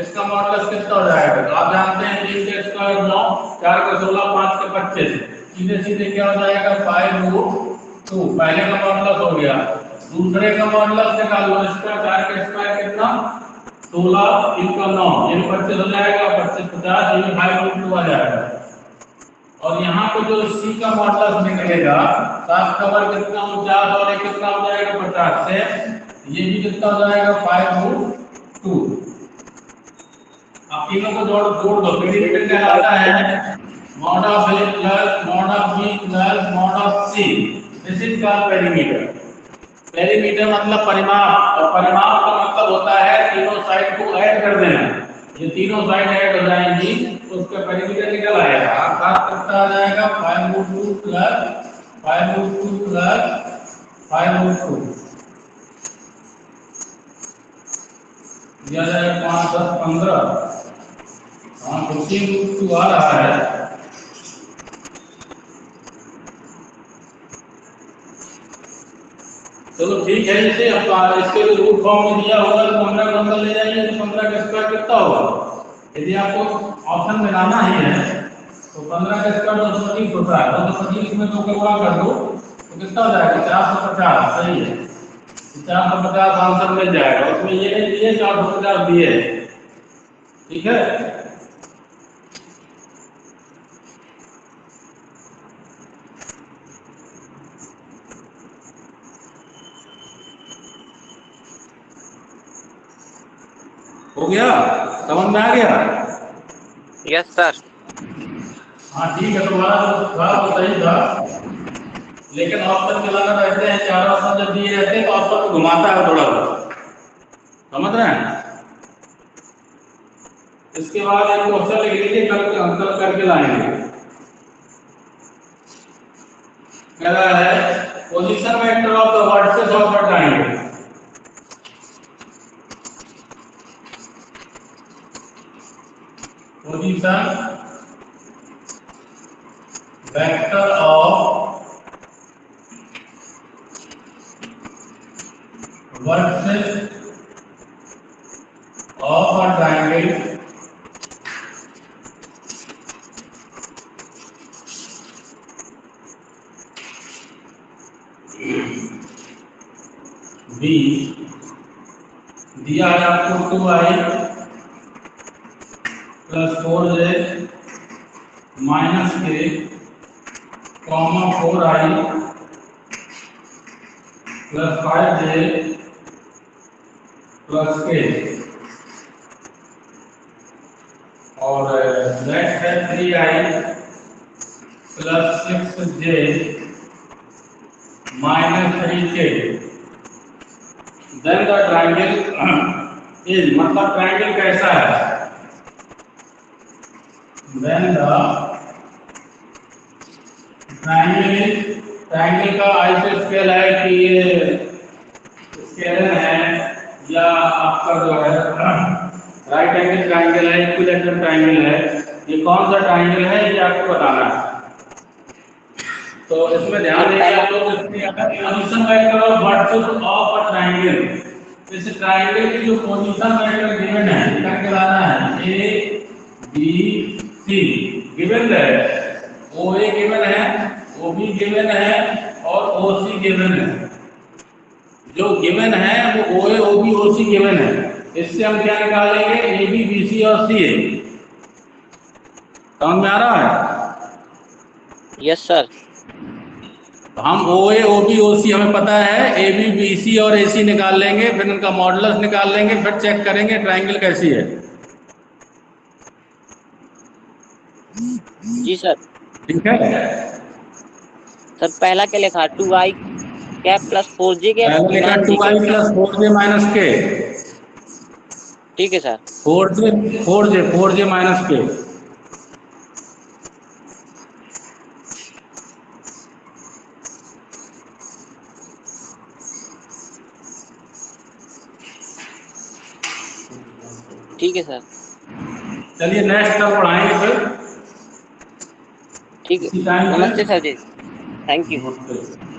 इसका मॉडुलस कितना हो जाएगा? तो आप जानते हैं 3 का स्क्वायर 9, 4 का 16, 5 का 25, सीधे सीधे क्या हो जाएगा 5√2। पहले का मॉडुलस हो गया। दूसरे का मॉडुलस निकाल लो, इसका 4 का स्क्वायर कितना 16 इनका 9, ये 25 हो जाएगा, 25 50, ये 5√2 आ जाएगा। और यहाँ पे जो सी का मॉडुलस निकलेगा, 7 का वर्ग कितना 49 और 1 कितना हो जाएगा 50 से, ये भी कितना हो जाएगा 5√2। अब तीनों को जोड़ दो, पेरीमीटर कहलाता है mod of A plus mod of B plus mod of C, this is called perimeter. Perimeter मतलब परिमाप, और परिमाप का मतलब होता है तीनों साइड को ऐड कर देना। ये तीनों साइड ऐड हो जाएंगी तो उसका पेरीमीटर निकल आएगा। अर्थात कितना आ जाएगा 5√2 प्लस 5√2 प्लस 5√2, दिया जाएगा 5 10 15, हाँ 15√2 आ रहा है। चलो ठीक है, इसे अब इसके लिए रूट फॉर्म में दिया होगा तो 15 का अंदर ले जाइए, तो 15 का स्क्वायर कितना होगा? यदि आपको ऑप्शन में लाना ही है तो 15 का स्क्वायर 220 होता है, 220 में 2 का गुणा कर दो तो कितना हो जाएगा 450। सही है, 450 आंसर मिल जाएगा। उसमें ये नहीं दिए 450 दिए, ठीक है। हो गया, समझ में आ गया? Yes sir. हाँ ठीक है, तुम्हारा तो सही था, लेकिन ऑप्शन चलाना रहते हैं, 4 ऑप्शन जब दिए रहते हैं तो ऑप्शन को घुमाता है थोड़ा बहुत, समझ रहे हैं? इसके बाद एक क्वेश्चन लिख लीजिए, कल करके लाएंगे। कह रहा है position vector of the vertices of the triangle. Position vector of vertices of a triangle B, दिया है आपको 2i plus 4j minus K comma 4i plus 5j plus K, और नेक्स्ट है 3i plus 6j minus 3k। Then the triangle is, मतलब triangle कैसा है? Then the triangle का आइसो स्केल है कि ये स्केलर है या आपका जो है राइट एंगल ट्रायंगल है, इक्विलैटरल ट्रायंगल है, ये कौन सा ट्रायंगल है ये आपको बताना है। तो इसमें ध्यान देंगे आप लोग, position vector of vertices of a triangle. इस ट्रायंगल की जो पोजीशन वेक्टर गिवन है क्या कहलाना है? ए बी सी गिवन है, ओ ए गिवन है, ओ बी गिवन है और ओ सी गिवन है। जो गिवन है वो ओ ए ओ बी ओ सी गिवन है। इससे हम क्या निकालेंगे? ए बी बी सी और सी ए। समझ में आ रहा है? Yes sir. हम ओ ए ओ बी ओ सी हमें पता है, ए बी बी सी और ए सी निकाल लेंगे, फिर उनका मॉडुलस निकाल लेंगे, फिर चेक करेंगे ट्रायंगल कैसी है। जी सर। ठीक है सर पहला क्या लिखा 2i क्या प्लस 4J के पहले लिखा मान 2i प्लस 4j माइनस के, ठीक है सर। 4j माइनस के। ठीक है सर। चलिए नेक्स्ट तक पढ़ाएंगे फिर ठीक है, इसी टाइम पे। नमस्ते सर जी, थैंक यू। नमस्ते।